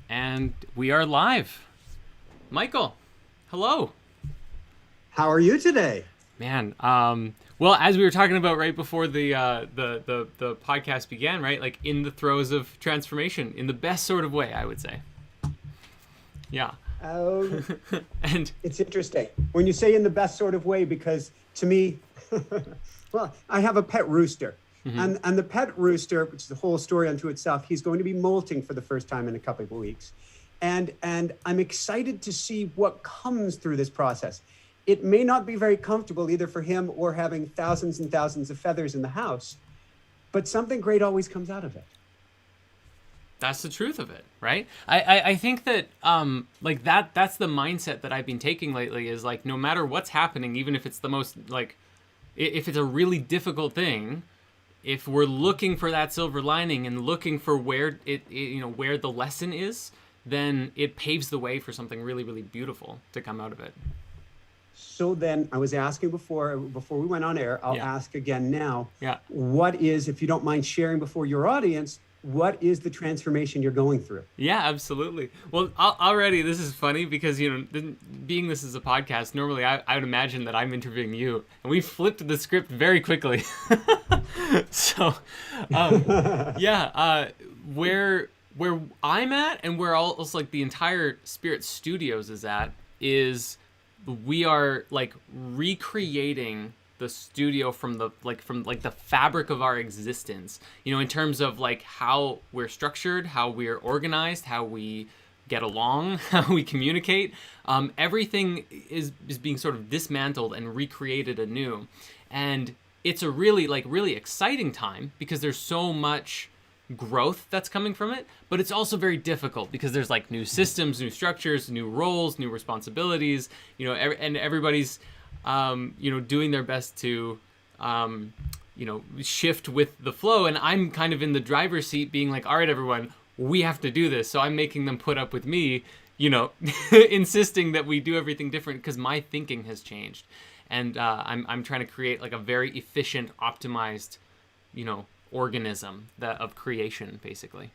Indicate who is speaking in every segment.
Speaker 1: And we are live. Michael, hello.
Speaker 2: How are you today?
Speaker 1: Man, well, as we were talking about right before the podcast began, right? Like in the throes of transformation, in the best sort of way, I would say. Yeah.
Speaker 2: Um,
Speaker 1: And
Speaker 2: it's interesting when you say in the best sort of way, because to me, well, I have a pet rooster. And the pet rooster, which is a whole story unto itself, he's going to be molting for the first time in a couple of weeks. And I'm excited to see what comes through this process. It may not be very comfortable either for him or having thousands and thousands of feathers in the house, but something great always comes out of it.
Speaker 1: that's the truth of it, right? I think that like that's the mindset that I've been taking lately is like no matter what's happening, even if it's the most like if it's a really difficult thing, if we're looking for that silver lining and looking for where where the lesson is, then it paves the way for something really, really beautiful to come out of it.
Speaker 2: So then I was asking before we went on air, I'll
Speaker 1: Yeah.
Speaker 2: ask again now.
Speaker 1: Yeah.
Speaker 2: What is, if you don't mind sharing before your audience, what is the transformation you're going through?
Speaker 1: Yeah, absolutely. Well, already this is funny because, being this is a podcast, normally I would imagine that I'm interviewing you, and we flipped the script very quickly. So, where I'm at and where also like the entire Spirit Studios is at is we are like recreating the studio from the fabric of our existence, in terms of like how we're structured, how we're organized, how we get along, how we communicate. Everything is being sort of dismantled and recreated anew. And it's a really exciting time because there's so much growth that's coming from it, but it's also very difficult because there's like new systems, new structures, new roles, new responsibilities, and everybody's doing their best to shift with the flow, and I'm kind of in the driver's seat being like, all right, everyone, we have to do this. So I'm making them put up with me, insisting that we do everything different because my thinking has changed, and I'm trying to create like a very efficient, optimized, organism of creation, basically.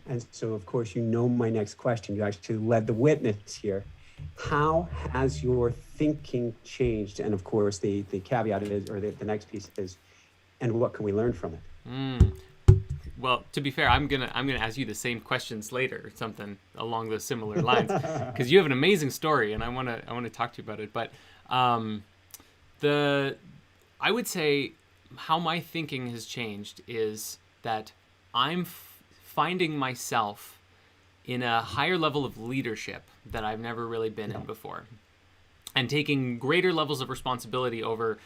Speaker 2: And so, of course, my next question. You actually led the witness here. How has your thinking changed? And of course, the caveat is, or the next piece is, and what can we learn from it?
Speaker 1: Well, to be fair, I'm gonna ask you the same questions later, or something along those similar lines, because you have an amazing story, and I wanna talk to you about it. But I would say how my thinking has changed is that I'm finding myself in a higher level of leadership that I've never really been in before, and taking greater levels of responsibility over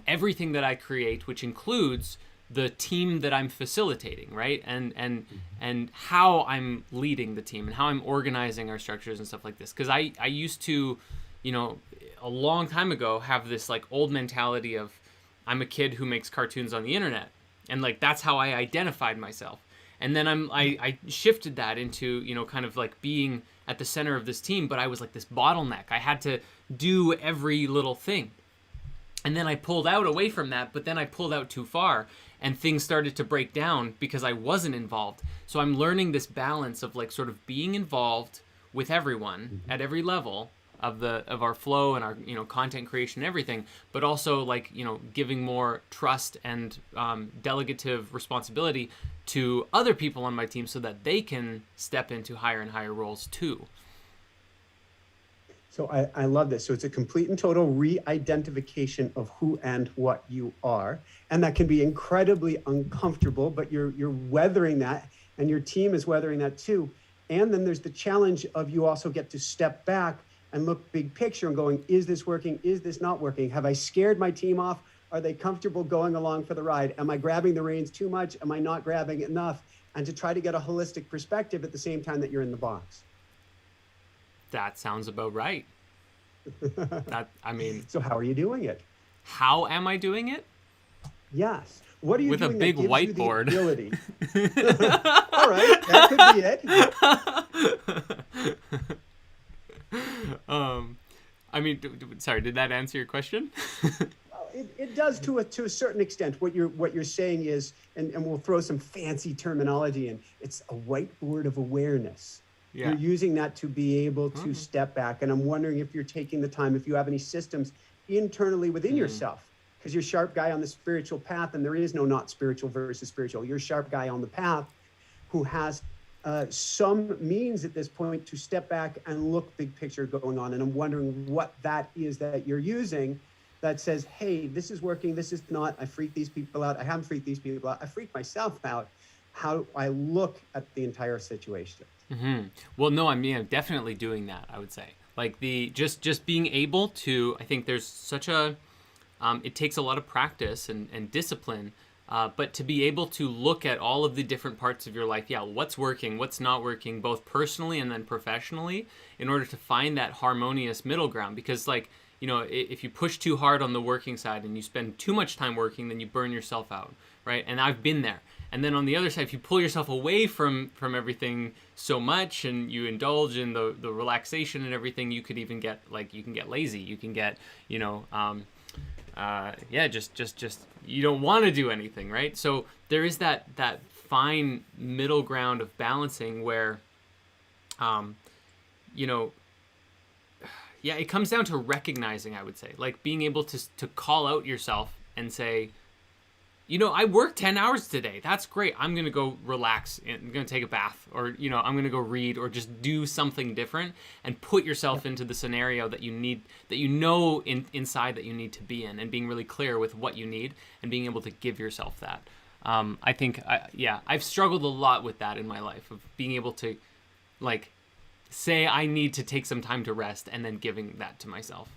Speaker 1: everything that I create, which includes the team that I'm facilitating, right? And how I'm leading the team and how I'm organizing our structures and stuff like this. Because I used to, a long time ago, have this like old mentality of I'm a kid who makes cartoons on the internet, and like that's how I identified myself. And then I shifted that into, kind of like being at the center of this team, but I was like this bottleneck. I had to do every little thing. And then I pulled out away from that, but then I pulled out too far and things started to break down because I wasn't involved. So I'm learning this balance of like sort of being involved with everyone at every level of our flow and our content creation and everything, but also like giving more trust and delegative responsibility to other people on my team so that they can step into higher and higher roles too.
Speaker 2: So I love this. So it's a complete and total re-identification of who and what you are, and that can be incredibly uncomfortable. But you're weathering that, and your team is weathering that too. And then there's the challenge of you also get to step back and look big picture and going, is this working? Is this not working? Have I scared my team off? Are they comfortable going along for the ride? Am I grabbing the reins too much? Am I not grabbing enough? And to try to get a holistic perspective at the same time that you're in the box.
Speaker 1: That sounds about right.
Speaker 2: So how are you doing it?
Speaker 1: How am I doing it?
Speaker 2: Yes. What are you
Speaker 1: with
Speaker 2: doing
Speaker 1: a big
Speaker 2: that gives
Speaker 1: whiteboard?
Speaker 2: You the ability? All right, that could be it.
Speaker 1: Sorry, did that answer your question?
Speaker 2: It does to a certain extent. What you're saying is, and we'll throw some fancy terminology in. It's a whiteboard of awareness.
Speaker 1: Yeah.
Speaker 2: You're using that to be able to step back. And I'm wondering if you're taking the time, if you have any systems internally within yourself, because you're a sharp guy on the spiritual path, and there is no not spiritual versus spiritual. You're a sharp guy on the path who has some means at this point to step back and look big picture going on. And I'm wondering what that is that you're using that says, hey, this is working, this is not, I freak these people out, I haven't freaked these people out, I freak myself out. How do I look at the entire situation?
Speaker 1: Well, no, I mean, I'm definitely doing that, I would say. Like the just being able to, I think there's such a, it takes a lot of practice and discipline, but to be able to look at all of the different parts of your life, what's working, what's not working, both personally and then professionally, in order to find that harmonious middle ground. Because like, you know, if you push too hard on the working side and you spend too much time working, then you burn yourself out, right? And I've been there. And then on the other side, if you pull yourself away from everything so much and you indulge in the relaxation and everything, you could even get like, you can get lazy. You can get, you know, just you don't want to do anything, right? So there is that fine middle ground of balancing where, you know, it comes down to recognizing, I would say, like being able to call out yourself and say, you know, I worked 10 hours today. That's great. I'm going to go relax. I'm going to take a bath, or, you know, I'm going to go read, or just do something different and put yourself into the scenario that you need, that you know inside that you need to be in, and being really clear with what you need and being able to give yourself that. I think, I've struggled a lot with that in my life, of being able to like say I need to take some time to rest and then giving that to myself.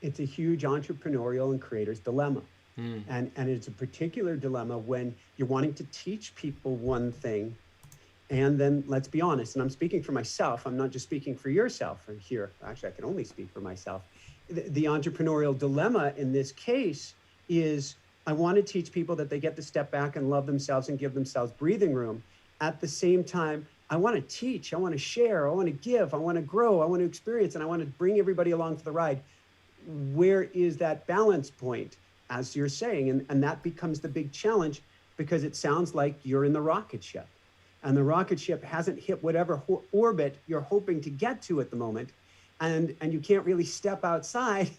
Speaker 2: It's a huge entrepreneurial and creator's dilemma. And it's a particular dilemma when you're wanting to teach people one thing. And then let's be honest, and I'm speaking for myself, I'm not just speaking for yourself here. Actually, I can only speak for myself. The entrepreneurial dilemma in this case is, I want to teach people that they get to step back and love themselves and give themselves breathing room. At the same time, I want to teach, I want to share, I want to give, I want to grow, I want to experience, and I want to bring everybody along for the ride. Where is that balance point, as you're saying? And that becomes the big challenge, because it sounds like you're in the rocket ship, and the rocket ship hasn't hit whatever orbit you're hoping to get to at the moment. And you can't really step outside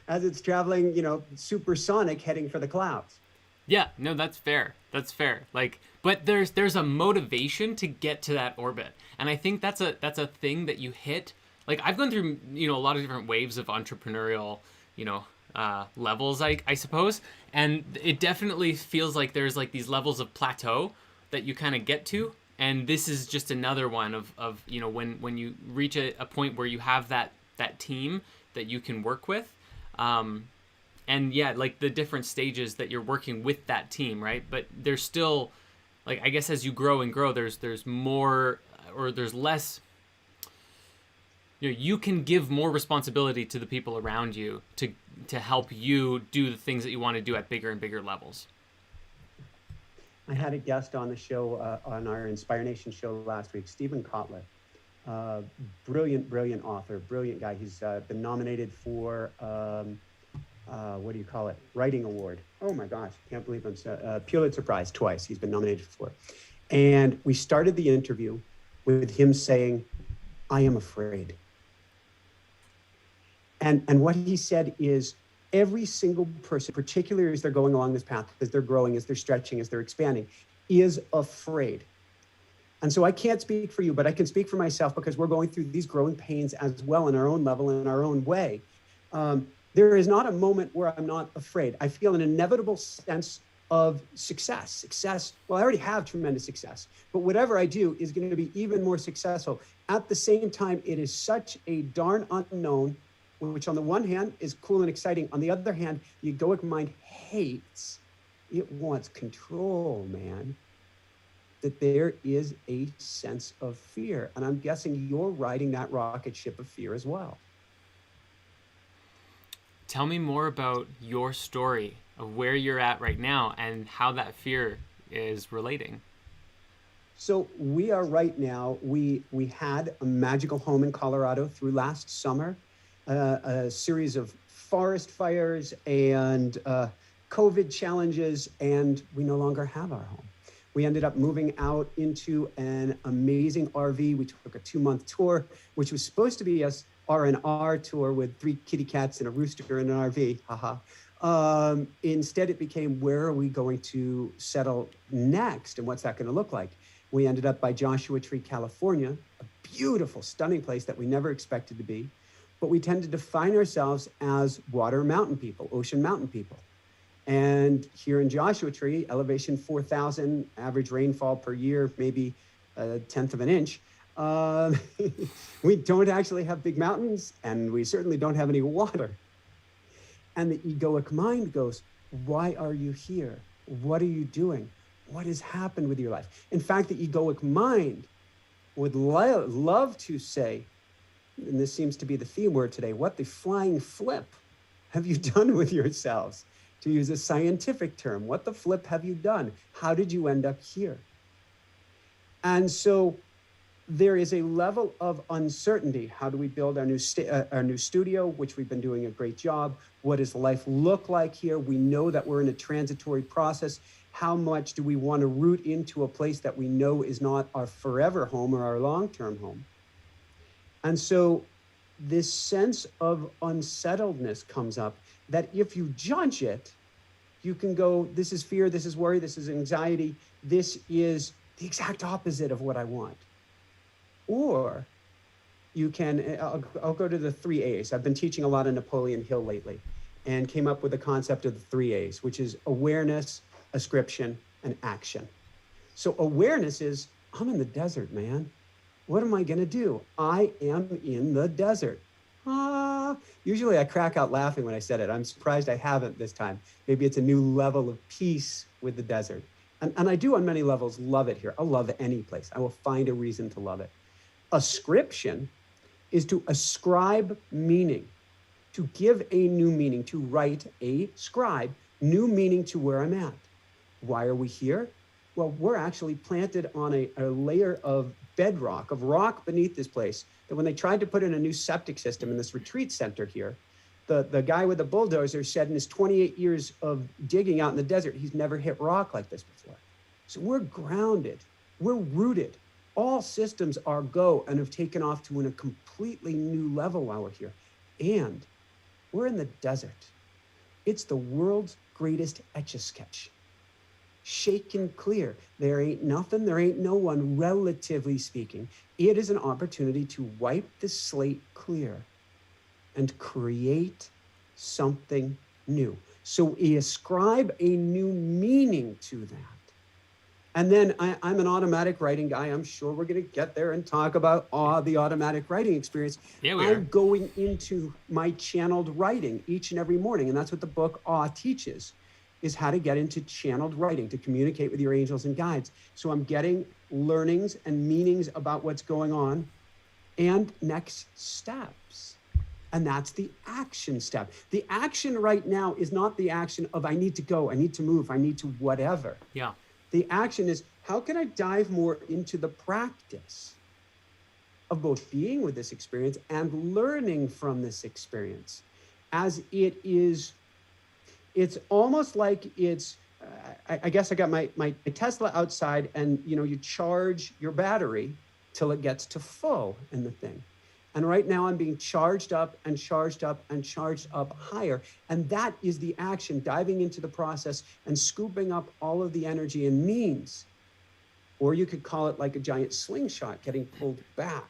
Speaker 2: as it's traveling, you know, supersonic, heading for the clouds.
Speaker 1: Yeah, no, that's fair. That's fair. Like, but there's a motivation to get to that orbit. And I think that's a thing that you hit. Like, I've gone through, you know, a lot of different waves of entrepreneurial, you know, levels, I suppose. And it definitely feels like there's like these levels of plateau that you kind of get to. And this is just another one of you know, when you reach a point where you have that team that you can work with. And yeah, like the different stages that you're working with that team, right? But there's still, like, I guess as you grow and grow, there's more, or there's less, you know, you can give more responsibility to the people around you to help you do the things that you want to do at bigger and bigger levels.
Speaker 2: I had a guest on the show, on our Inspire Nation show last week, Stephen Kotler. Brilliant author, brilliant guy. He's been nominated for, what do you call it? Writing award. Oh my gosh, can't believe I'm so, Pulitzer Prize twice he's been nominated for. And we started the interview with him saying, I am afraid. And what he said is, every single person, particularly as they're going along this path, as they're growing, as they're stretching, as they're expanding, is afraid. And so I can't speak for you, but I can speak for myself, because we're going through these growing pains as well, in our own level, in our own way. There is not a moment where I'm not afraid. I feel an inevitable sense of success. Well, I already have tremendous success, but whatever I do is going to be even more successful. At the same time, it is such a darn unknown, which on the one hand is cool and exciting. On the other hand, the egoic mind hates, it wants control, man. That there is a sense of fear. And I'm guessing you're riding that rocket ship of fear as well.
Speaker 1: Tell me more about your story of where you're at right now and how that fear is relating.
Speaker 2: So we are right now, we had a magical home in Colorado through last summer. a series of forest fires and COVID challenges, and we no longer have our home. We ended up moving out into an amazing RV. We took a 2-month tour, which was supposed to be a R&R tour with 3 kitty cats and a rooster in an RV. Haha. Instead, it became, where are we going to settle next, and what's that going to look like? We ended up by Joshua Tree, California, a beautiful, stunning place that we never expected to be. But we tend to define ourselves as water mountain people, ocean mountain people. And here in Joshua Tree, elevation 4,000, average rainfall per year, maybe 1/10 of an inch. We don't actually have big mountains, and we certainly don't have any water. And the egoic mind goes, why are you here? What are you doing? What has happened with your life? In fact, the egoic mind would love to say, and this seems to be the theme word today, what the flying flip have you done with yourselves? To use a scientific term, what the flip have you done? How did you end up here? And so there is a level of uncertainty. How do we build our new studio, which we've been doing a great job? What does life look like here? We know that we're in a transitory process. How much do we want to root into a place that we know is not our forever home or our long-term home? And so this sense of unsettledness comes up, that if you judge it, you can go, this is fear, this is worry, this is anxiety, this is the exact opposite of what I want. Or you can, I'll go to the 3 A's. I've been teaching a lot of Napoleon Hill lately and came up with the concept of the 3 A's, which is awareness, ascription, and action. So awareness is, I'm in the desert, man. What am I going to do? I am in the desert. Usually I crack out laughing when I said it. I'm surprised I haven't this time. Maybe it's a new level of peace with the desert. And I do on many levels love it here. I'll love any place. I will find a reason to love it. Ascription is to ascribe meaning, to give a new meaning, to write, ascribe new meaning to where I'm at. Why are we here? Well, we're actually planted on a layer of bedrock, of rock beneath this place, that when they tried to put in a new septic system in this retreat center here, the guy with the bulldozer said in his 28 years of digging out in the desert, he's never hit rock like this before. So we're grounded, we're rooted. All systems are go and have taken off to a completely new level while we're here. And we're in the desert. It's the world's greatest Etch-a-Sketch. Shaken clear. There ain't nothing, there ain't no one, relatively speaking. It is an opportunity to wipe the slate clear and create something new. So we ascribe a new meaning to that. And then I'm an automatic writing guy. I'm sure we're going to get there and talk about the automatic writing experience.
Speaker 1: Yeah, we are.
Speaker 2: I'm going into my channeled writing each and every morning. And that's what the book teaches, is how to get into channeled writing, to communicate with your angels and guides. So I'm getting learnings and meanings about what's going on and next steps. And that's the action step. The action right now is not the action of I need to go, I need to move, I need to whatever.
Speaker 1: Yeah.
Speaker 2: The action is, how can I dive more into the practice of both being with this experience and learning from this experience? As it is, it's almost like it's, I guess I got my Tesla outside, and you charge your battery till it gets to full in the thing. And right now I'm being charged up and charged up and charged up higher. And that is the action, diving into the process and scooping up all of the energy and means. Or you could call it like a giant slingshot getting pulled back.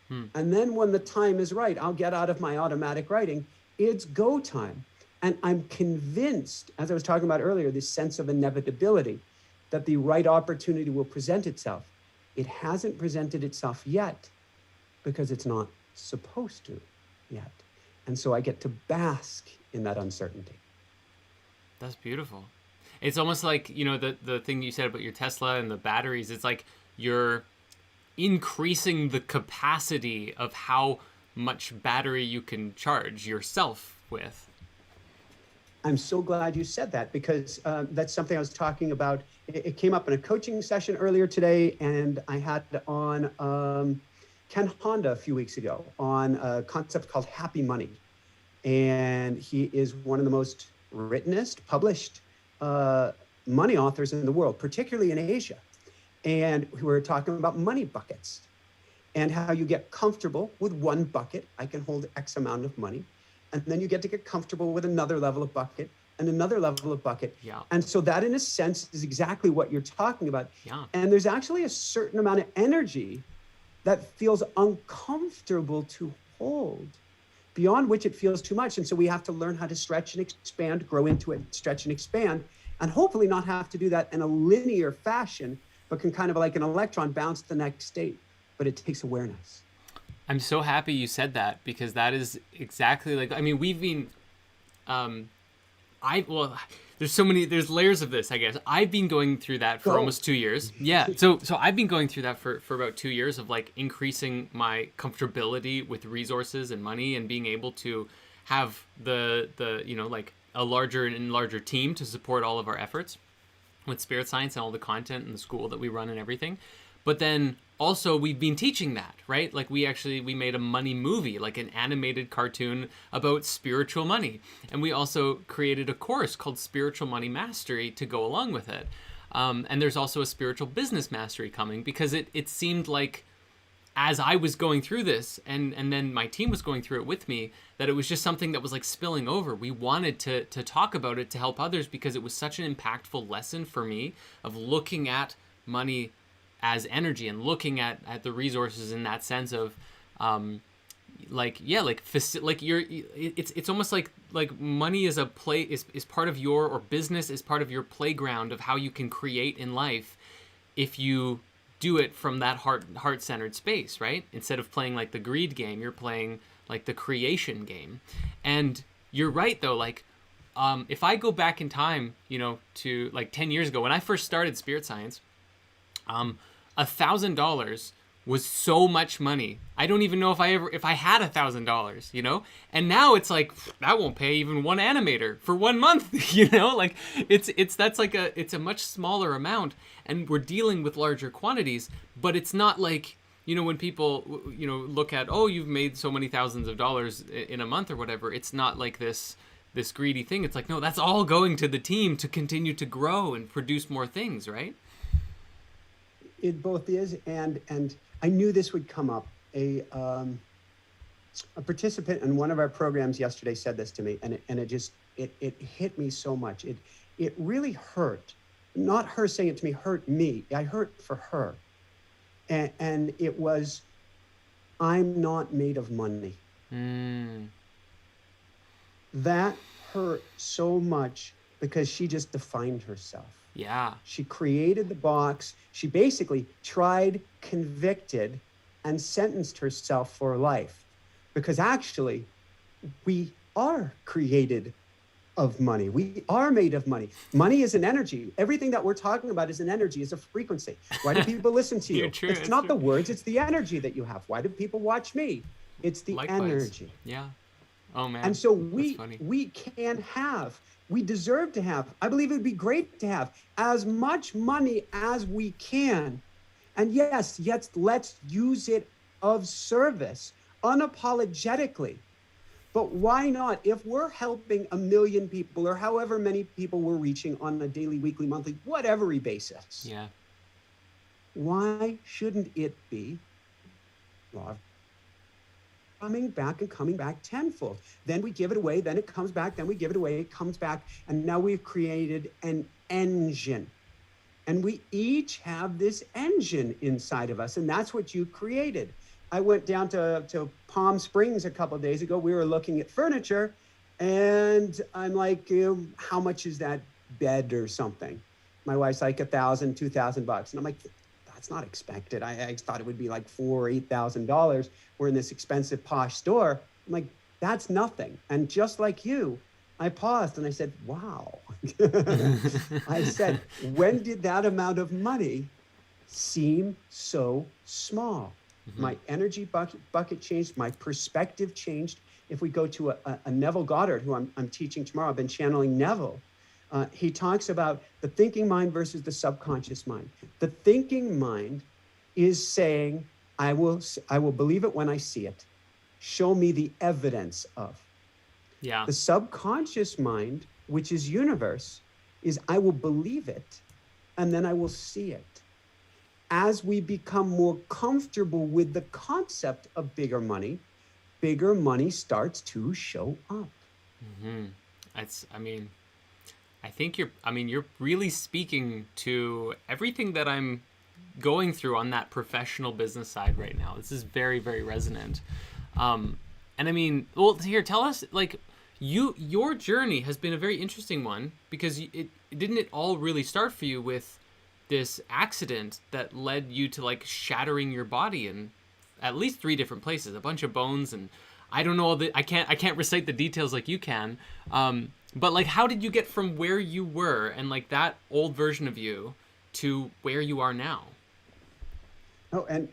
Speaker 2: And then when the time is right, I'll get out of my automatic writing. It's go time. And I'm convinced, as I was talking about earlier, this sense of inevitability, that the right opportunity will present itself. It hasn't presented itself yet because it's not supposed to yet. And so I get to bask in that uncertainty.
Speaker 1: That's beautiful. It's almost like, the thing you said about your Tesla and the batteries, it's like you're increasing the capacity of how much battery you can charge yourself with.
Speaker 2: I'm so glad you said that, because that's something I was talking about. It came up in a coaching session earlier today, and I had on Ken Honda a few weeks ago on a concept called happy money. And he is one of the most writtenest, published money authors in the world, particularly in Asia. And we were talking about money buckets and how you get comfortable with one bucket. I can hold X amount of money. And then you get comfortable with another level of bucket and another level of bucket.
Speaker 1: Yeah.
Speaker 2: And so that, in a sense, is exactly what you're talking about.
Speaker 1: Yeah.
Speaker 2: And there's actually a certain amount of energy that feels uncomfortable to hold, beyond which it feels too much. And so we have to learn how to stretch and expand, grow into it, stretch and expand, and hopefully not have to do that in a linear fashion, but can kind of like an electron bounce to the next state. But it takes awareness.
Speaker 1: I'm so happy you said that, because that is exactly like, I mean, we've been, there's layers of this, I guess. I've been going through that for almost 2 years. Yeah. So I've been going through that for about 2 years of like increasing my comfortability with resources and money, and being able to have the like a larger and larger team to support all of our efforts with Spirit Science and all the content and the school that we run and everything. But then also we've been teaching that, right? Like we made a money movie, like an animated cartoon about spiritual money. And we also created a course called Spiritual Money Mastery to go along with it. And there's also a spiritual business mastery coming, because it seemed like, as I was going through this, and then my team was going through it with me, that it was just something that was like spilling over. We wanted to talk about it to help others, because it was such an impactful lesson for me of looking at money as energy and looking at the resources in that sense of it's almost like money is a play is part of your, or business is part of your playground of how you can create in life if you do it from that heart-centered space, right? Instead of playing like the greed game, you're playing like the creation game. And you're right though, like if I go back in time, to like 10 years ago when I first started Spirit Science, $1,000 was so much money. I don't even know if I had $1,000, and now it's like, that won't pay even one animator for 1 month, like it's a much smaller amount, and we're dealing with larger quantities, but it's not like, when people, look at, oh, you've made so many thousands of dollars in a month or whatever, it's not like this greedy thing. It's like, no, that's all going to the team to continue to grow and produce more things, right?
Speaker 2: It both is, and I knew this would come up. A participant in one of our programs yesterday said this to me, and it hit me so much. It really hurt. Not her saying it to me, hurt me. I hurt for her, and it was, I'm not made of money. That hurt so much, because she just defined herself.
Speaker 1: Yeah.
Speaker 2: She created the box. She basically tried, convicted, and sentenced herself for life. Because actually, we are created of money. We are made of money. Money is an energy. Everything that we're talking about is an energy, is a frequency. Why do people listen to you?
Speaker 1: True,
Speaker 2: it's not
Speaker 1: true.
Speaker 2: The words, it's the energy that you have. Why do people watch me? It's the
Speaker 1: Likewise.
Speaker 2: energy.
Speaker 1: Yeah. Oh man.
Speaker 2: And so we deserve to have, I believe it would be great to have as much money as we can. And yes, let's use it of service unapologetically. But why not? If we're helping 1 million people, or however many people we're reaching on a daily, weekly, monthly, whatever basis,
Speaker 1: yeah,
Speaker 2: why shouldn't it be law of coming back tenfold? Then we give it away, then it comes back, then we give it away, it comes back, and now we've created an engine. And we each have this engine inside of us, and that's what you created. I went down to Palm Springs a couple of days ago. We were looking at furniture, and I'm like, how much is that bed or something? My wife's like $1,000, $2,000 bucks, and I'm like, that's not expected. I thought it would be like $4,000 or $8,000. We're in this expensive posh store. I'm like, that's nothing. And just like you, I paused and I said, wow. I said, when did that amount of money seem so small? Mm-hmm. My energy bucket changed. My perspective changed. If we go to a Neville Goddard, who I'm teaching tomorrow, I've been channeling Neville. He talks about the thinking mind versus the subconscious mind. The thinking mind is saying, I will believe it when I see it. Show me the evidence of.
Speaker 1: Yeah.
Speaker 2: The subconscious mind, which is universe, is I will believe it and then I will see it. As we become more comfortable with the concept of bigger money starts to show up.
Speaker 1: I mean, I think you're really speaking to everything that I'm going through on that professional business side right now. This is very, very resonant. And I mean, well, here, tell us, like, your journey has been a very interesting one because it didn't it all really start for you with this accident that led you to like shattering your body in at least 3 different places, a bunch of bones, and I don't know I can't recite the details like you can. But like, how did you get from where you were and like that old version of you to where you are now?
Speaker 2: Oh, and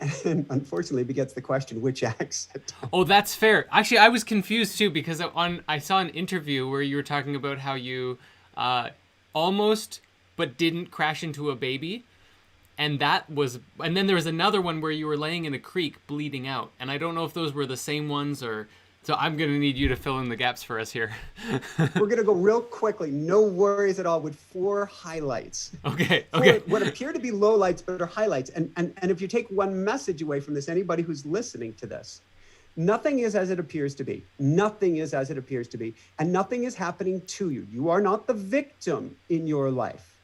Speaker 2: unfortunately begets the question, which accent?
Speaker 1: Oh, that's fair. Actually, I was confused too because I saw an interview where you were talking about how you almost but didn't crash into a baby, and then there was another one where you were laying in a creek bleeding out, and I don't know if those were the same ones or. So I'm gonna need you to fill in the gaps for us here.
Speaker 2: We're going to go real quickly, no worries at all, with 4 highlights.
Speaker 1: Okay.
Speaker 2: What appear to be lowlights, but are highlights. And if you take one message away from this, anybody who's listening to this, nothing is as it appears to be. Nothing is as it appears to be. And nothing is happening to you. You are not the victim in your life.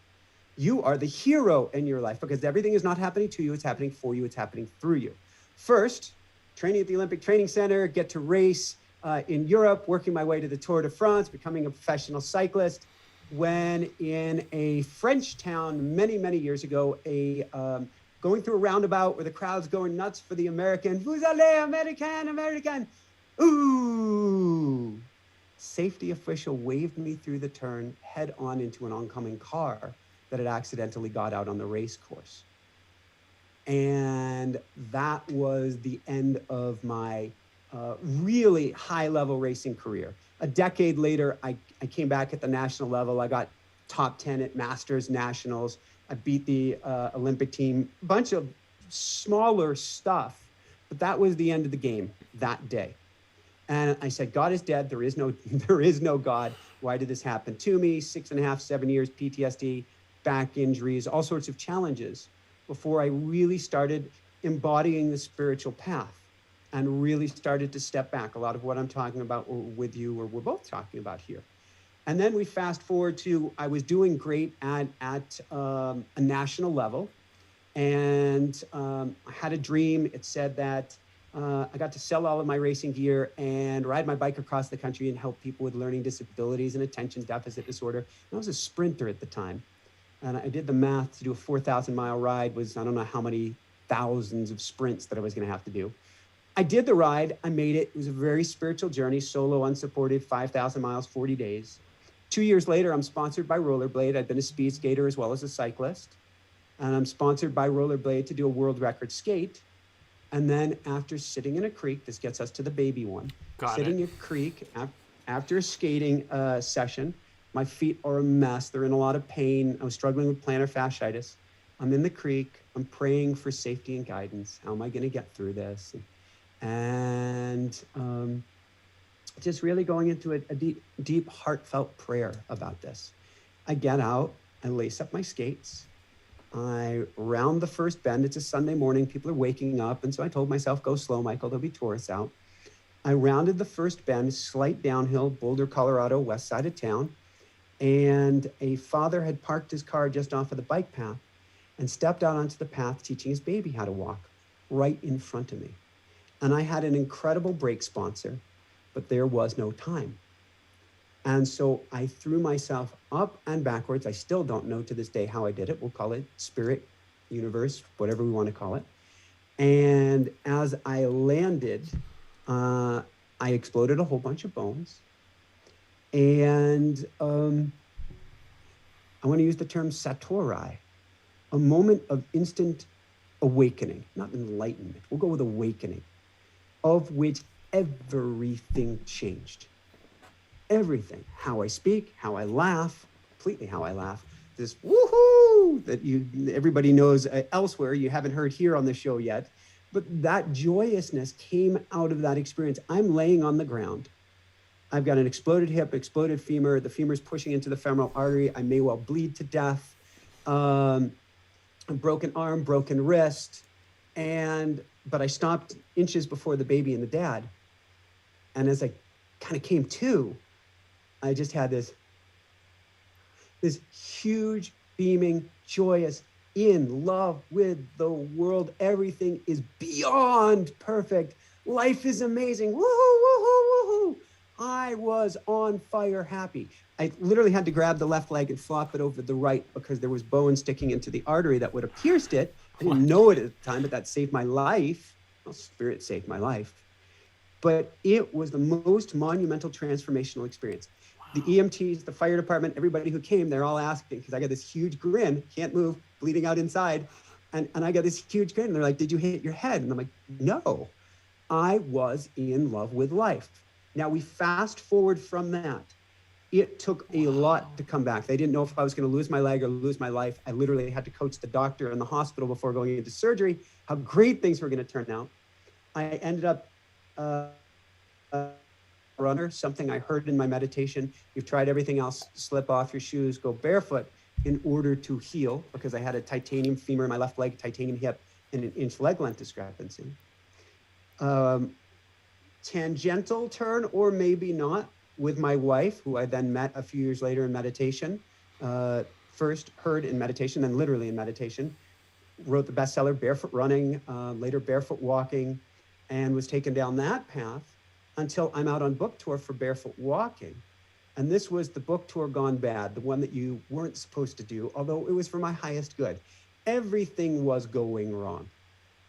Speaker 2: You are the hero in your life because everything is not happening to you. It's happening for you. It's happening through you. First, training at the Olympic Training Center, get to race in Europe, working my way to the Tour de France, becoming a professional cyclist. When in a French town many, many years ago, going through a roundabout where the crowd's going nuts for the American, vous allez, American, American. Ooh. Safety official waved me through the turn head on into an oncoming car that had accidentally got out on the race course. And that was the end of my really high-level racing career. A decade later, I came back at the national level. I got top 10 at Masters, Nationals. I beat the Olympic team, a bunch of smaller stuff. But that was the end of the game that day. And I said, God is dead. There is no God. Why did this happen to me? 6.5, 7 years, PTSD, back injuries, all sorts of challenges before I really started embodying the spiritual path and really started to step back. A lot of what I'm talking about with you, or we're both talking about here. And then we fast forward to, I was doing great at a national level. And I had a dream. It said that I got to sell all of my racing gear and ride my bike across the country and help people with learning disabilities and attention deficit disorder. And I was a sprinter at the time. And I did the math to do a 4,000-mile ride was, I don't know how many thousands of sprints that I was going to have to do. I did the ride. I made it. It was a very spiritual journey, solo, unsupported, 5,000 miles, 40 days. 2 years later, I'm sponsored by Rollerblade. I've been a speed skater as well as a cyclist. And I'm sponsored by Rollerblade to do a world record skate. And then after sitting in a creek, this gets us to the baby one. Sitting in a creek after a skating session, my feet are a mess. They're in a lot of pain. I was struggling with plantar fasciitis. I'm in the creek. I'm praying for safety and guidance. How am I going to get through this? And just really going into a deep, heartfelt prayer about this. I get out. I lace up my skates. I round the first bend. It's a Sunday morning. People are waking up. And so I told myself, go slow, Michael. There'll be tourists out. I rounded the first bend, slight downhill, Boulder, Colorado, west side of town. And a father had parked his car just off of the bike path and stepped out onto the path teaching his baby how to walk right in front of me. And I had an incredible brake sponsor, but there was no time. And so I threw myself up and backwards. I still don't know to this day how I did it. We'll call it spirit, universe, whatever we want to call it. And as I landed, I exploded a whole bunch of bones. And I want to use the term satori, a moment of instant awakening, not enlightenment. We'll go with awakening, of which everything changed. Everything. How I speak, how I laugh, completely how I laugh. This woohoo that everybody knows elsewhere, you haven't heard here on the show yet. But that joyousness came out of that experience. I'm laying on the ground I've got an exploded hip, exploded femur. The femur's pushing into the femoral artery. I may well bleed to death. A broken arm, broken wrist. But I stopped inches before the baby and the dad. And as I kind of came to, I just had this huge, beaming, joyous, in love with the world. Everything is beyond perfect. Life is amazing. Woohoo, woohoo, woohoo. I was on fire happy. I literally had to grab the left leg and flop it over the right because there was bone sticking into the artery that would have pierced it. I didn't know it at the time, but that saved my life. Well, spirit saved my life. But it was the most monumental transformational experience. The EMTs, the fire department, everybody who came, they're all asking, because I got this huge grin, can't move, bleeding out inside. And I got this huge grin. And they're like, did you hit your head? And I'm like, no, I was in love with life. Now we fast forward from that. It took a lot to come back. They didn't know if I was going to lose my leg or lose my life. I literally had to coach the doctor in the hospital before going into surgery, how great things were going to turn out. I ended up runner, something I heard in my meditation. You've tried everything else, slip off your shoes, go barefoot in order to heal, because I had a titanium femur in my left leg, titanium hip, and an inch leg length discrepancy. Tangential turn, or maybe not, with my wife, who I then met a few years later in meditation. First heard in meditation, then literally in meditation. Wrote the bestseller, Barefoot Running, later Barefoot Walking, and was taken down that path until I'm out on book tour for Barefoot Walking. And this was the book tour gone bad, the one that you weren't supposed to do, although it was for my highest good. Everything was going wrong.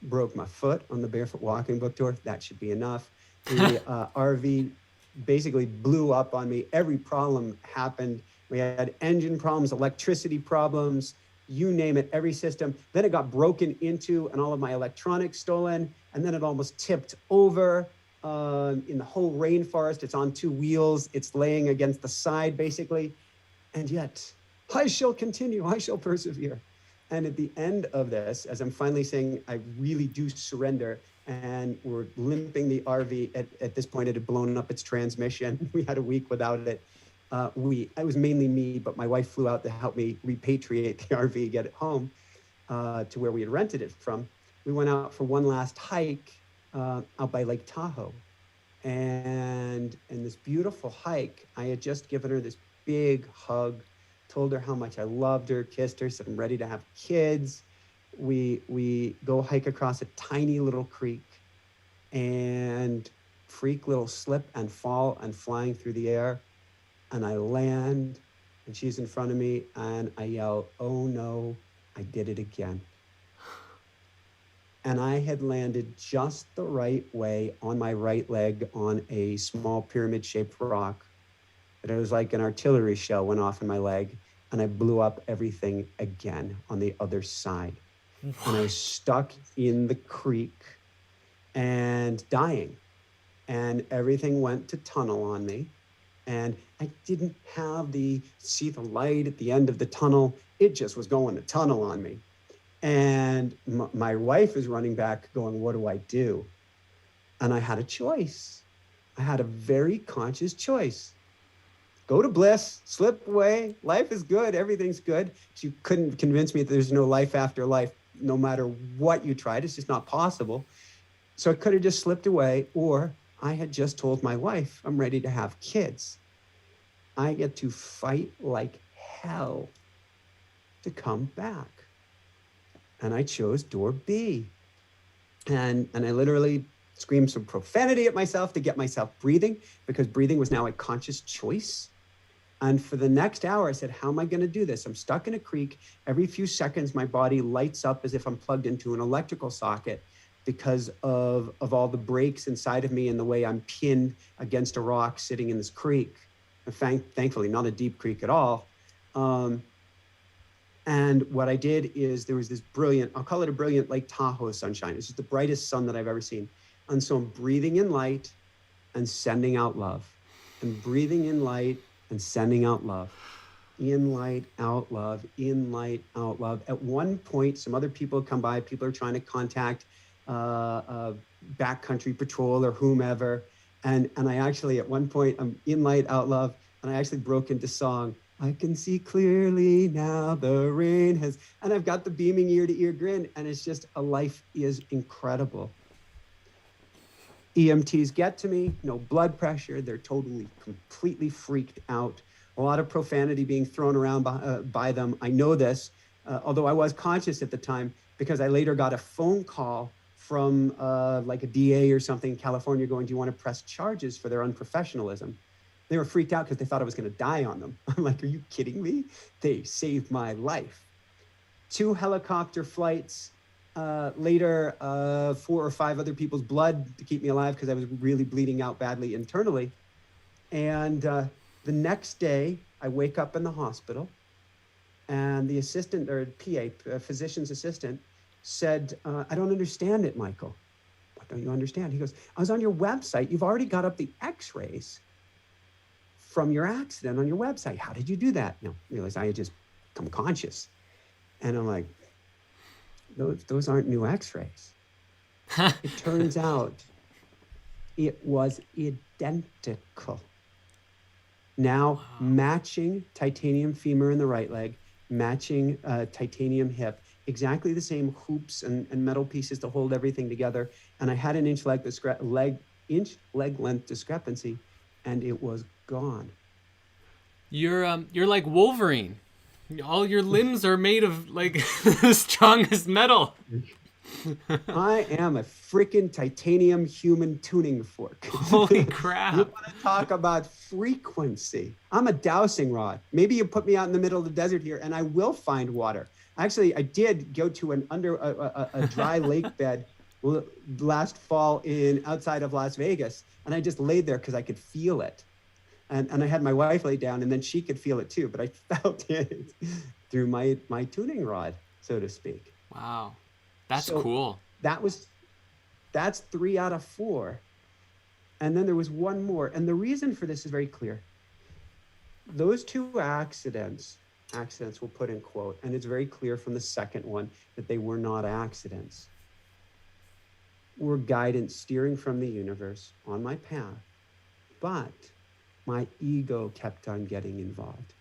Speaker 2: Broke my foot on the Barefoot Walking book tour. That should be enough. The RV basically blew up on me. Every problem happened. We had engine problems, electricity problems, you name it, every system. Then it got broken into and all of my electronics stolen. And then it almost tipped over in the whole rainforest. It's on two wheels. It's laying against the side, basically. And yet, I shall continue. I shall persevere. And at the end of this, as I'm finally saying, I really do surrender, and we're limping the RV. At this point, it had blown up its transmission. We had a week without it. It was mainly me, but my wife flew out to help me repatriate the RV, get it home to where we had rented it from. We went out for one last hike out by Lake Tahoe. And in this beautiful hike, I had just given her this big hug, told her how much I loved her, kissed her, said I'm ready to have kids. We go hike across a tiny little creek, and freak little slip and fall and flying through the air. And I land, and she's in front of me, and I yell, oh no, I did it again. And I had landed just the right way on my right leg on a small pyramid-shaped rock. But it was like an artillery shell went off in my leg, and I blew up everything again on the other side. What? And I was stuck in the creek and dying. And everything went to tunnel on me. And I didn't see the light at the end of the tunnel. It just was going to tunnel on me. And my wife is running back going, what do I do? And I had a choice. I had a very conscious choice. Go to bliss, slip away. Life is good. Everything's good. She couldn't convince me that there's no life after life, no matter what you tried. It's just not possible. So I could have just slipped away, or I had just told my wife, I'm ready to have kids. I get to fight like hell to come back. And I chose door B. And I literally screamed some profanity at myself to get myself breathing, because breathing was now a conscious choice. And for the next hour, I said, how am I going to do this? I'm stuck in a creek. Every few seconds, my body lights up as if I'm plugged into an electrical socket because of all the breaks inside of me and the way I'm pinned against a rock sitting in this creek. Thankfully, not a deep creek at all. And what I did is there was this brilliant, I'll call it a brilliant Lake Tahoe sunshine. It's just the brightest sun that I've ever seen. And so I'm breathing in light and sending out love. And breathing in light and sending out love. In light, out love, in light, out love. At one point, some other people come by, people are trying to contact backcountry patrol or whomever. And I actually, at one point, I'm in light, out love, and I actually broke into song. I can see clearly now the rain has, and I've got the beaming ear to ear grin, and it's just, a life is incredible. EMTs get to me, no blood pressure. They're totally, completely freaked out. A lot of profanity being thrown around by them. I know this, although I was conscious at the time, because I later got a phone call from like a DA or something in California going, do you want to press charges for their unprofessionalism? They were freaked out because they thought I was going to die on them. I'm like, are you kidding me? They saved my life. 2 helicopter flights. Later, 4 or 5 other people's blood to keep me alive because I was really bleeding out badly internally. And the next day, I wake up in the hospital, and the assistant, or PA, physician's assistant, said, I don't understand it, Michael. What don't you understand? He goes, I was on your website. You've already got up the x-rays from your accident on your website. How did you do that? No, I realized I had just become conscious. And I'm like, those aren't new x-rays. It turns out it was identical. Now, wow. Matching titanium femur in the right leg, matching titanium hip, exactly the same hoops and metal pieces to hold everything together. And I had an inch leg length discrepancy, and it was gone.
Speaker 1: You're like Wolverine. All your limbs are made of like the strongest metal.
Speaker 2: I am a freaking titanium human tuning fork.
Speaker 1: Holy crap.
Speaker 2: You want to talk about frequency? I'm a dowsing rod. Maybe you put me out in the middle of the desert here and I will find water. Actually, I did go to a dry lake bed last fall outside of Las Vegas, and I just laid there because I could feel it. And I had my wife lay down, and then she could feel it too, but I felt it through my tuning rod, so to speak.
Speaker 1: Wow. That's cool.
Speaker 2: That's 3 out of 4. And then there was one more. And the reason for this is very clear. Those 2 accidents we'll put in quote, and it's very clear from the second one that they were not accidents. Were guidance steering from the universe on my path. But my ego kept on getting involved.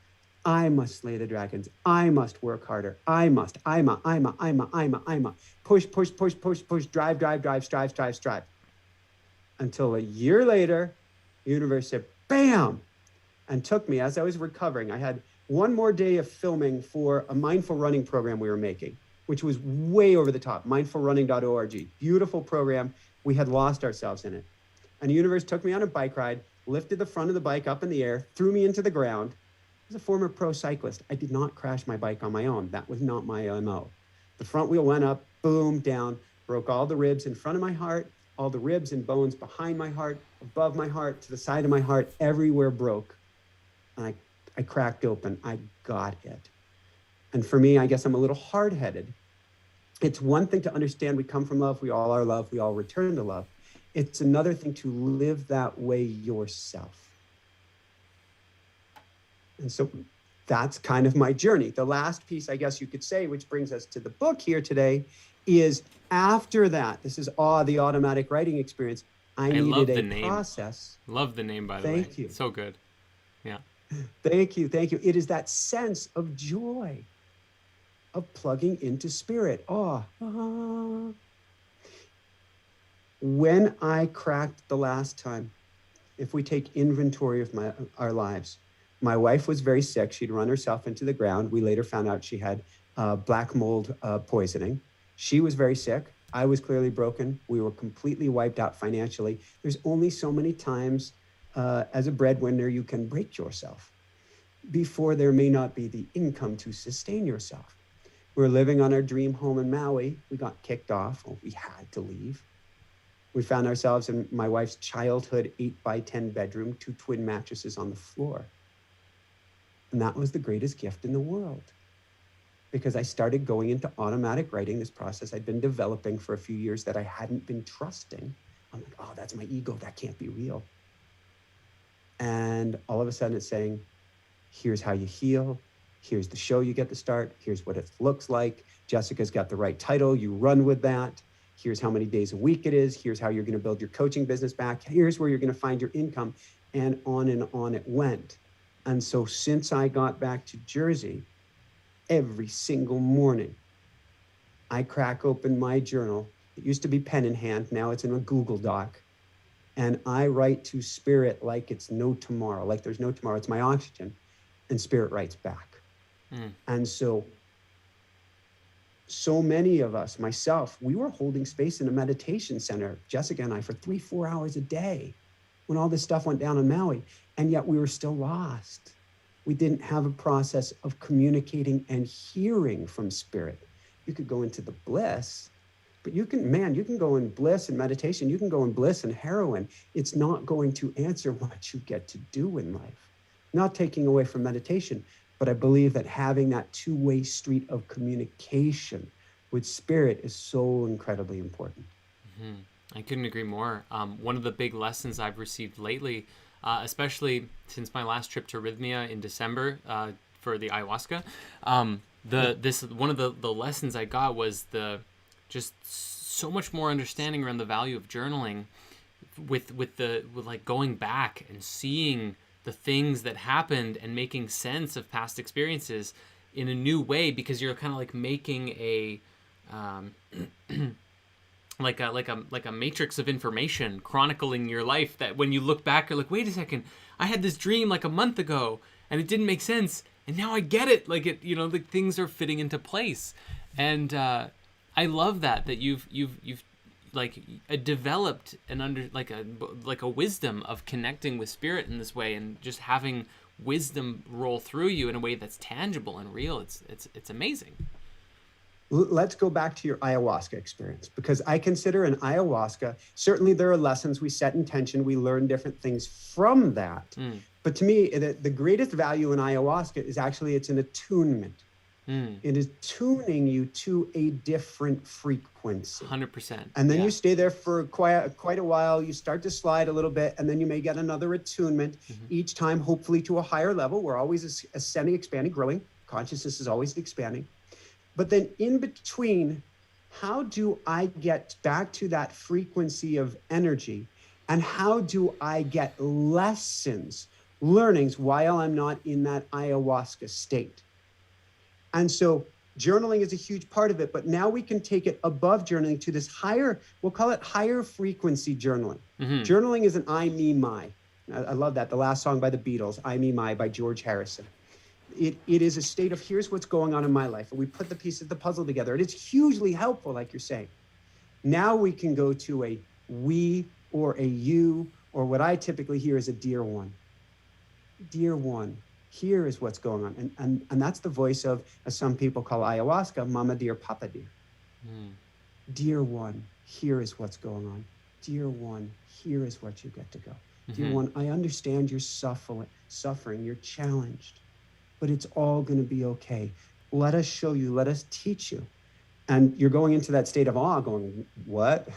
Speaker 2: I must slay the dragons. I must work harder. I'm a. Push, drive, strive. Until a year later, the universe said, bam, and took me as I was recovering. I had one more day of filming for a mindful running program we were making, which was way over the top, mindfulrunning.org. Beautiful program. We had lost ourselves in it. And the universe took me on a bike ride, lifted the front of the bike up in the air, threw me into the ground. I was a former pro cyclist. I did not crash my bike on my own. That was not my MO. The front wheel went up, boom, down, broke all the ribs in front of my heart, all the ribs and bones behind my heart, above my heart, to the side of my heart, everywhere broke. And I cracked open. I got it. And for me, I guess I'm a little hard-headed. It's one thing to understand we come from love, we all are love, we all return to love. It's another thing to live that way yourself. And so that's kind of my journey. The last piece, I guess you could say, which brings us to the book here today, is after that, this is the automatic writing experience, I needed a process.
Speaker 1: Love the name, by the way.
Speaker 2: Thank you.
Speaker 1: So good. Yeah.
Speaker 2: Thank you. It is that sense of joy, of plugging into spirit. When I cracked the last time, if we take inventory of our lives, my wife was very sick. She'd run herself into the ground. We later found out she had black mold poisoning. She was very sick. I was clearly broken. We were completely wiped out financially. There's only so many times as a breadwinner you can break yourself before there may not be the income to sustain yourself. We were living on our dream home in Maui. We got kicked off. We had to leave. We found ourselves in my wife's childhood 8x10 bedroom, 2 twin mattresses on the floor. And that was the greatest gift in the world, because I started going into automatic writing, this process I'd been developing for a few years that I hadn't been trusting. I'm like, that's my ego. That can't be real. And all of a sudden it's saying, here's how you heal. Here's the show you get to start. Here's what it looks like. Jessica's got the right title. You run with that. Here's how many days a week it is. Here's how you're going to build your coaching business back. Here's where you're going to find your income. And on it went. And so since I got back to Jersey, every single morning, I crack open my journal. It used to be pen in hand. Now it's in a Google Doc. And I write to Spirit like it's no tomorrow, like there's no tomorrow. It's my oxygen. And Spirit writes back. And so many of us, myself, we were holding space in a meditation center, Jessica and I, for 3-4 hours a day when all this stuff went down in Maui. And yet we were still lost. We didn't have a process of communicating and hearing from Spirit. You could go into the bliss, but you can go in bliss and meditation. You can go in bliss and heroin. It's not going to answer what you get to do in life. Not taking away from meditation, but I believe that having that two-way street of communication with Spirit is so incredibly important.
Speaker 1: I couldn't agree more. One of the big lessons I've received lately, especially since my last trip to Rhythmia in December for the ayahuasca, one of the lessons I got was just so much more understanding around the value of journaling, with like going back and seeing the things that happened and making sense of past experiences in a new way, because you're kind of like making a like a matrix of information chronicling your life, that when you look back, you're like, wait a second, I had this dream like a month ago and it didn't make sense, and now I get it. Like it, like things are fitting into place. And I love that you've like developed an like a wisdom of connecting with Spirit in this way, and just having wisdom roll through you in a way that's tangible and real. It's amazing.
Speaker 2: Let's go back to your ayahuasca experience, because I consider an ayahuasca, certainly there are lessons, we set intention, we learn different things from that. But to me, the greatest value in ayahuasca is actually it's an attunement. It is tuning you to a different frequency.
Speaker 1: 100%.
Speaker 2: And then you stay there for quite a while. You start to slide a little bit, and then you may get another attunement, each time, hopefully to a higher level. We're always ascending, expanding, growing. Consciousness is always expanding. But then in between, how do I get back to that frequency of energy? And how do I get lessons, learnings, while I'm not in that ayahuasca state? And so journaling is a huge part of it, but now we can take it above journaling to this higher, we'll call it higher frequency journaling. Journaling is an I, me, my. I love that. The last song by the Beatles, I, me, my, by George Harrison. It is a state of here's what's going on in my life. And we put the pieces of the puzzle together. And it's hugely helpful, like you're saying. Now we can go to a we or a you, or what I typically hear is a dear one. Dear one. Here is what's going on. And that's the voice of, as some people call ayahuasca, Mama dear, Papa dear. Dear one, here is what's going on. Dear one, here is what you get to go. Dear one, I understand you're suffering, you're challenged, but it's all going to be okay. Let us show you, let us teach you. And you're going into that state of awe, going, what?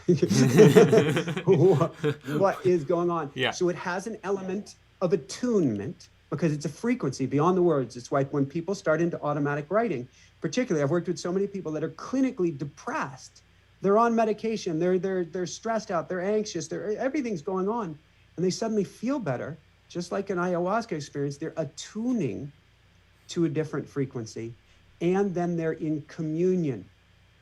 Speaker 2: What is going on?
Speaker 1: Yeah.
Speaker 2: So it has an element of attunement, because it's a frequency beyond the words. It's like when people start into automatic writing, particularly, I've worked with so many people that are clinically depressed. They're on medication, they're stressed out, they're anxious, everything's going on, and they suddenly feel better. Just like an ayahuasca experience, they're attuning to a different frequency, and then they're in communion,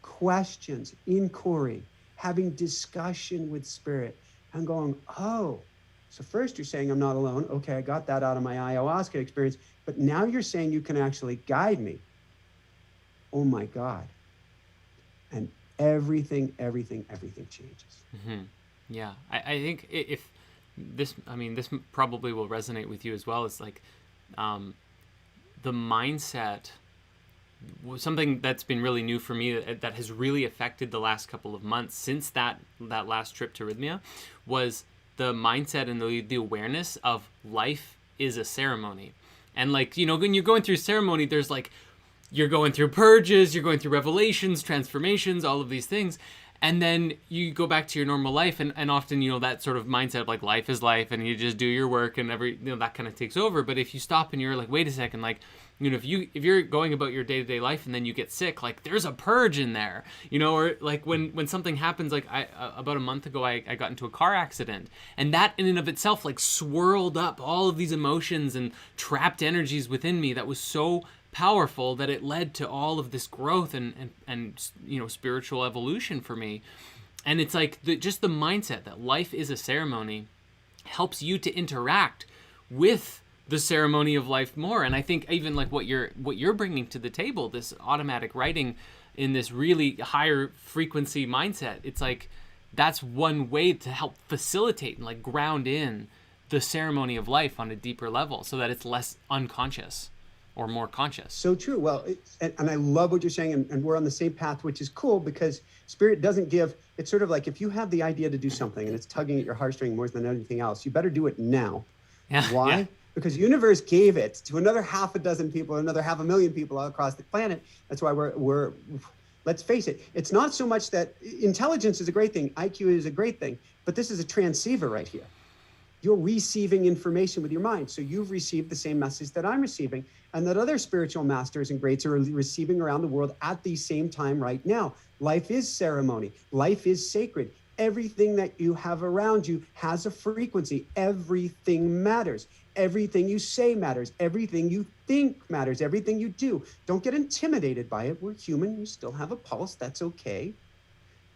Speaker 2: questions, inquiry, having discussion with Spirit, and going, oh, so first you're saying I'm not alone. Okay, I got that out of my ayahuasca experience. But now you're saying you can actually guide me. Oh my God. And everything changes.
Speaker 1: Yeah, I think if this probably will resonate with you as well. It's like the mindset, something that's been really new for me that has really affected the last couple of months since that last trip to Rhythmia, was the mindset and the awareness of life is a ceremony. And like, when you're going through ceremony, there's like, you're going through purges, you're going through revelations, transformations, all of these things. And then you go back to your normal life, and often, that sort of mindset of like life is life, and you just do your work, and that kind of takes over. But if you stop and you're like, wait a second, like, if you're going about your day-to-day life and then you get sick, like there's a purge in there, or like when something happens, like about a month ago, I got into a car accident, and that in and of itself like swirled up all of these emotions and trapped energies within me that was so powerful that it led to all of this growth and spiritual evolution for me. And it's like just the mindset that life is a ceremony helps you to interact with the ceremony of life more. And I think even like what you're bringing to the table, this automatic writing in this really higher frequency mindset, it's like that's one way to help facilitate and like ground in the ceremony of life on a deeper level so that it's less unconscious or more conscious.
Speaker 2: So true. Well, and I love what you're saying, and we're on the same path, which is cool because Spirit doesn't give, it's sort of like if you have the idea to do something and it's tugging at your heartstring more than anything else, you better do it now.
Speaker 1: Yeah.
Speaker 2: Why?
Speaker 1: Yeah.
Speaker 2: Because the universe gave it to another 6 people, another 500,000 people all across the planet. That's why we're let's face it, it's not so much that intelligence is a great thing, IQ is a great thing, but this is a transceiver right here. You're receiving information with your mind. So you've received the same message that I'm receiving and that other spiritual masters and greats are receiving around the world at the same time right now. Life is ceremony. Life is sacred. Everything that you have around you has a frequency. Everything matters. Everything you say matters. Everything you think matters. Everything you do. Don't get intimidated by it. We're human. You still have a pulse. That's okay.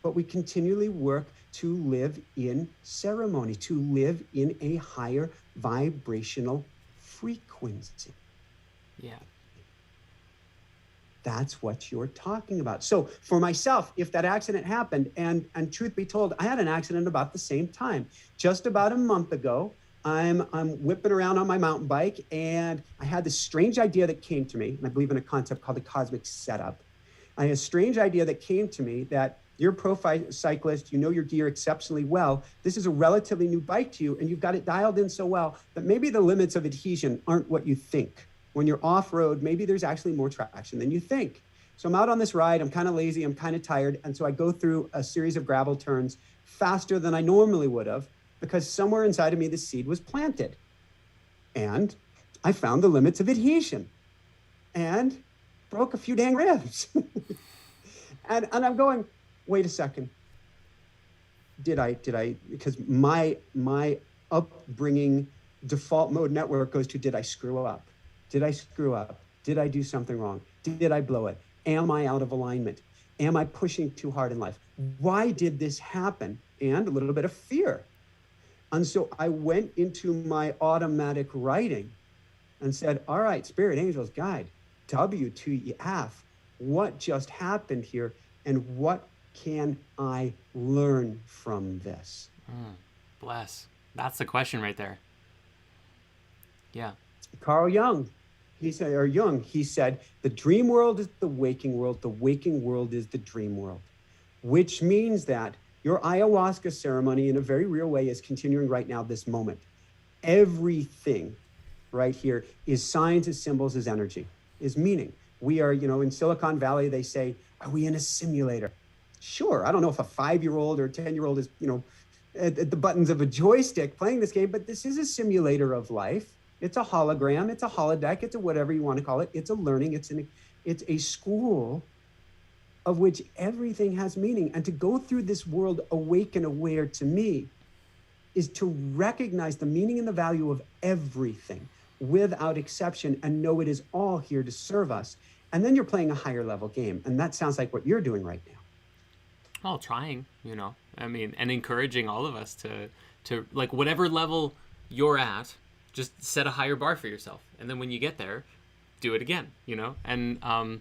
Speaker 2: But we continually work to live in ceremony, to live in a higher vibrational frequency.
Speaker 1: Yeah.
Speaker 2: That's what you're talking about. So for myself, if that accident happened, and truth be told, I had an accident about the same time. Just about a month ago, I'm whipping around on my mountain bike, and I had this strange idea that came to me, and I believe in a concept called the cosmic setup. I had a strange idea that came to me that you're a pro cyclist, you know your gear exceptionally well. This is a relatively new bike to you, and you've got it dialed in so well that maybe the limits of adhesion aren't what you think. When you're off-road, maybe there's actually more traction than you think. So I'm out on this ride, I'm kind of lazy, I'm kind of tired, and so I go through a series of gravel turns faster than I normally would have because somewhere inside of me the seed was planted. And I found the limits of adhesion and broke a few dang ribs. and I'm going, wait a second. Did I, because my upbringing default mode network goes to, did I screw up? Did I screw up? Did I do something wrong? Did I blow it? Am I out of alignment? Am I pushing too hard in life? Why did this happen? And a little bit of fear. And so I went into my automatic writing and said, all right, Spirit, Angels, Guide, WTF, what just happened here? And what can I learn from this?
Speaker 1: Bless. That's the question right there. Yeah.
Speaker 2: Carl Jung, he said, the dream world is the waking world is the dream world, which means that your ayahuasca ceremony in a very real way is continuing right now, this moment. Everything right here is signs, is symbols, is energy, is meaning. We are, in Silicon Valley, they say, are we in a simulator? Sure, I don't know if a 5-year-old or a 10-year-old is, at the buttons of a joystick playing this game, but this is a simulator of life. It's a hologram, it's a holodeck, it's a whatever you want to call it. It's a learning, it's a school of which everything has meaning. And to go through this world awake and aware, to me, is to recognize the meaning and the value of everything without exception and know it is all here to serve us. And then you're playing a higher level game. And that sounds like what you're doing right now.
Speaker 1: Well, trying, and encouraging all of us to like whatever level you're at, just set a higher bar for yourself. And then when you get there, do it again, and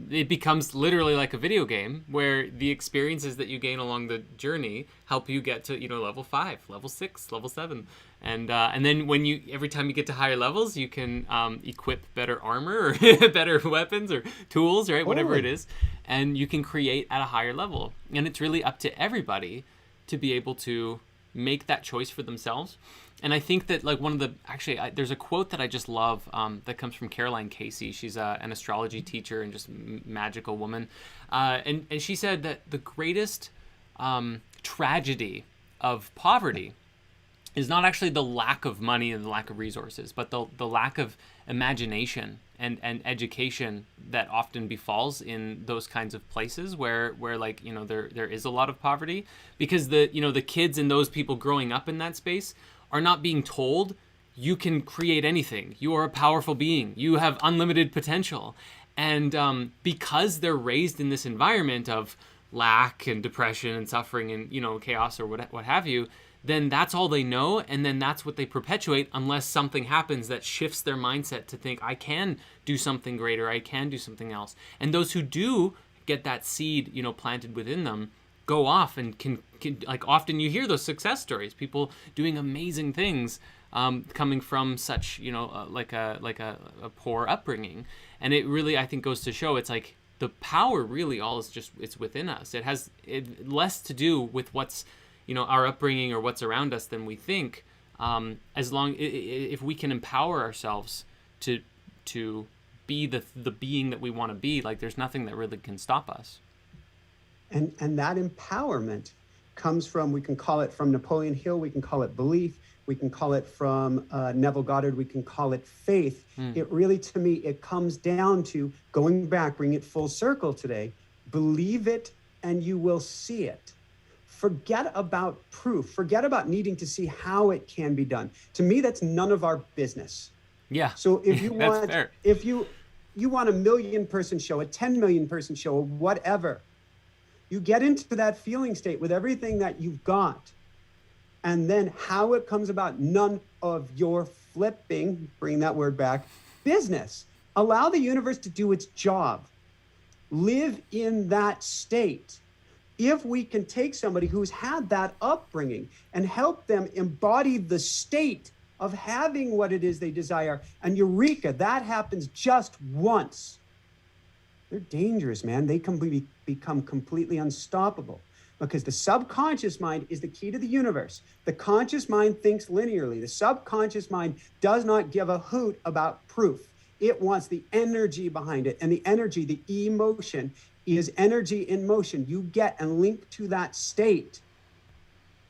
Speaker 1: it becomes literally like a video game where the experiences that you gain along the journey help you get to, level 5, level 6, level 7. And then every time you get to higher levels, you can equip better armor or better weapons or tools, right? Whatever it is. And you can create at a higher level. And it's really up to everybody to be able to make that choice for themselves. And I think that like there's a quote that I just love that comes from Caroline Casey. She's an astrology teacher and just magical woman. And she said that the greatest tragedy of poverty is not actually the lack of money and the lack of resources, but the lack of imagination and education that often befalls in those kinds of places where like, you know, there is a lot of poverty, because the kids and those people growing up in that space are not being told you can create anything. You are a powerful being. You have unlimited potential. And because they're raised in this environment of lack and depression and suffering and, you know, chaos or what have you, then that's all they know, and then that's what they perpetuate unless something happens that shifts their mindset to think, I can do something greater, I can do something else. And those who do get that seed, you know, planted within them, go off and can like, often you hear those success stories, people doing amazing things, coming from such, you know, like a poor upbringing. And it really, I think, goes to show, it's like the power really all is just, it's within us. It has less to do with what's, you know, our upbringing or what's around us than we think. As long if we can empower ourselves to be the being that we want to be, like, there's nothing that really can stop us.
Speaker 2: And that empowerment comes from, we can call it from Napoleon Hill, we can call it belief, we can call it from Neville Goddard, we can call it faith. It really, to me, it comes down to going back, bring it full circle today. Believe it and you will see it. Forget about proof. Forget about needing to see how it can be done. To me, that's none of our business.
Speaker 1: Yeah.
Speaker 2: So if you want,
Speaker 1: fair.
Speaker 2: if you want a 1 million person show, a 10 million person show, or whatever, you get into that feeling state with everything that you've got. And then how it comes about, none of your flipping, bring that word back, business. Allow the universe to do its job. Live in that state. If we can take somebody who's had that upbringing and help them embody the state of having what it is they desire, and eureka, that happens just once, they're dangerous, man. They can become completely unstoppable, because the subconscious mind is the key to the universe. The conscious mind thinks linearly. The subconscious mind does not give a hoot about proof. It wants the energy behind it, and the energy, the emotion, is energy in motion. You get and link to that state,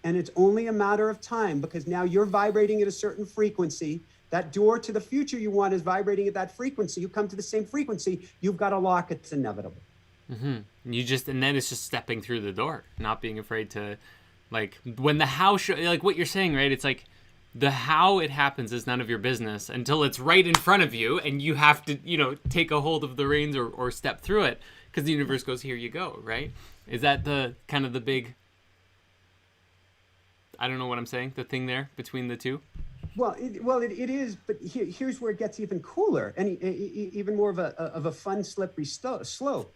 Speaker 2: and it's only a matter of time, because now you're vibrating at a certain frequency. That door to the future you want is vibrating at that frequency. You come to the same frequency, you've got a lock. It's inevitable.
Speaker 1: Mm-hmm. And then it's just stepping through the door, not being afraid to, like, when the how, like what you're saying, right? It's like the how it happens is none of your business until it's right in front of you, and you have to, you know, take a hold of the reins or step through it. Because the universe goes, here you go, right? Is that the kind of the big, I don't know what I'm saying, the thing there between the two?
Speaker 2: Well, it is, but here's where it gets even cooler and even more of a fun, slippery slope.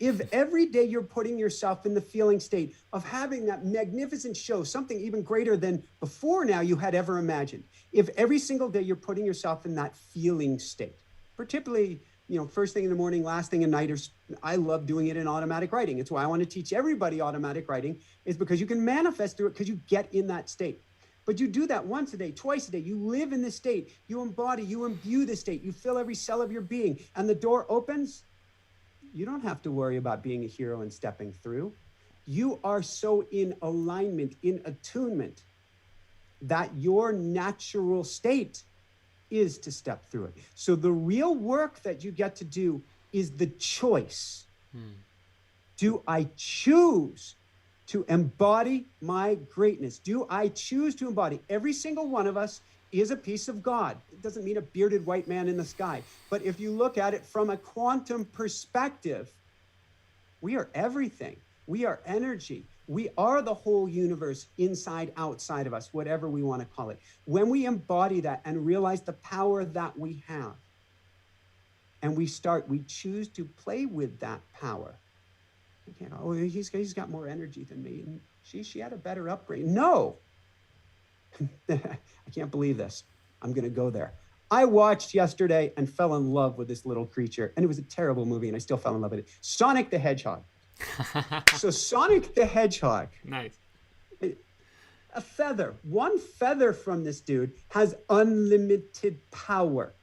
Speaker 2: If every day you're putting yourself in the feeling state of having that magnificent show, something even greater than before now you had ever imagined, if every single day you're putting yourself in that feeling state, particularly, you know, first thing in the morning, last thing at night, I love doing it in automatic writing. It's why I want to teach everybody automatic writing, is because you can manifest through it because you get in that state. But you do that once a day, twice a day. You live in this state. You embody, you imbue the state. You fill every cell of your being, and the door opens. You don't have to worry about being a hero and stepping through. You are so in alignment, in attunement, that your natural state is to step through it. So the real work that you get to do is the choice. Do I choose to embody my greatness? Do I choose to embody? Every single one of us is a piece of God. It doesn't mean a bearded white man in the sky. But if you look at it from a quantum perspective, we are everything. We are energy. We are the whole universe, inside, outside of us, whatever we want to call it. When we embody that and realize the power that we have, and we choose to play with that power. You know, he's got more energy than me, and she had a better upbringing. No, I can't believe this. I'm going to go there. I watched yesterday and fell in love with this little creature, and it was a terrible movie, and I still fell in love with it. Sonic the Hedgehog. So Sonic the Hedgehog.
Speaker 1: Nice.
Speaker 2: A feather. One feather from this dude has unlimited power.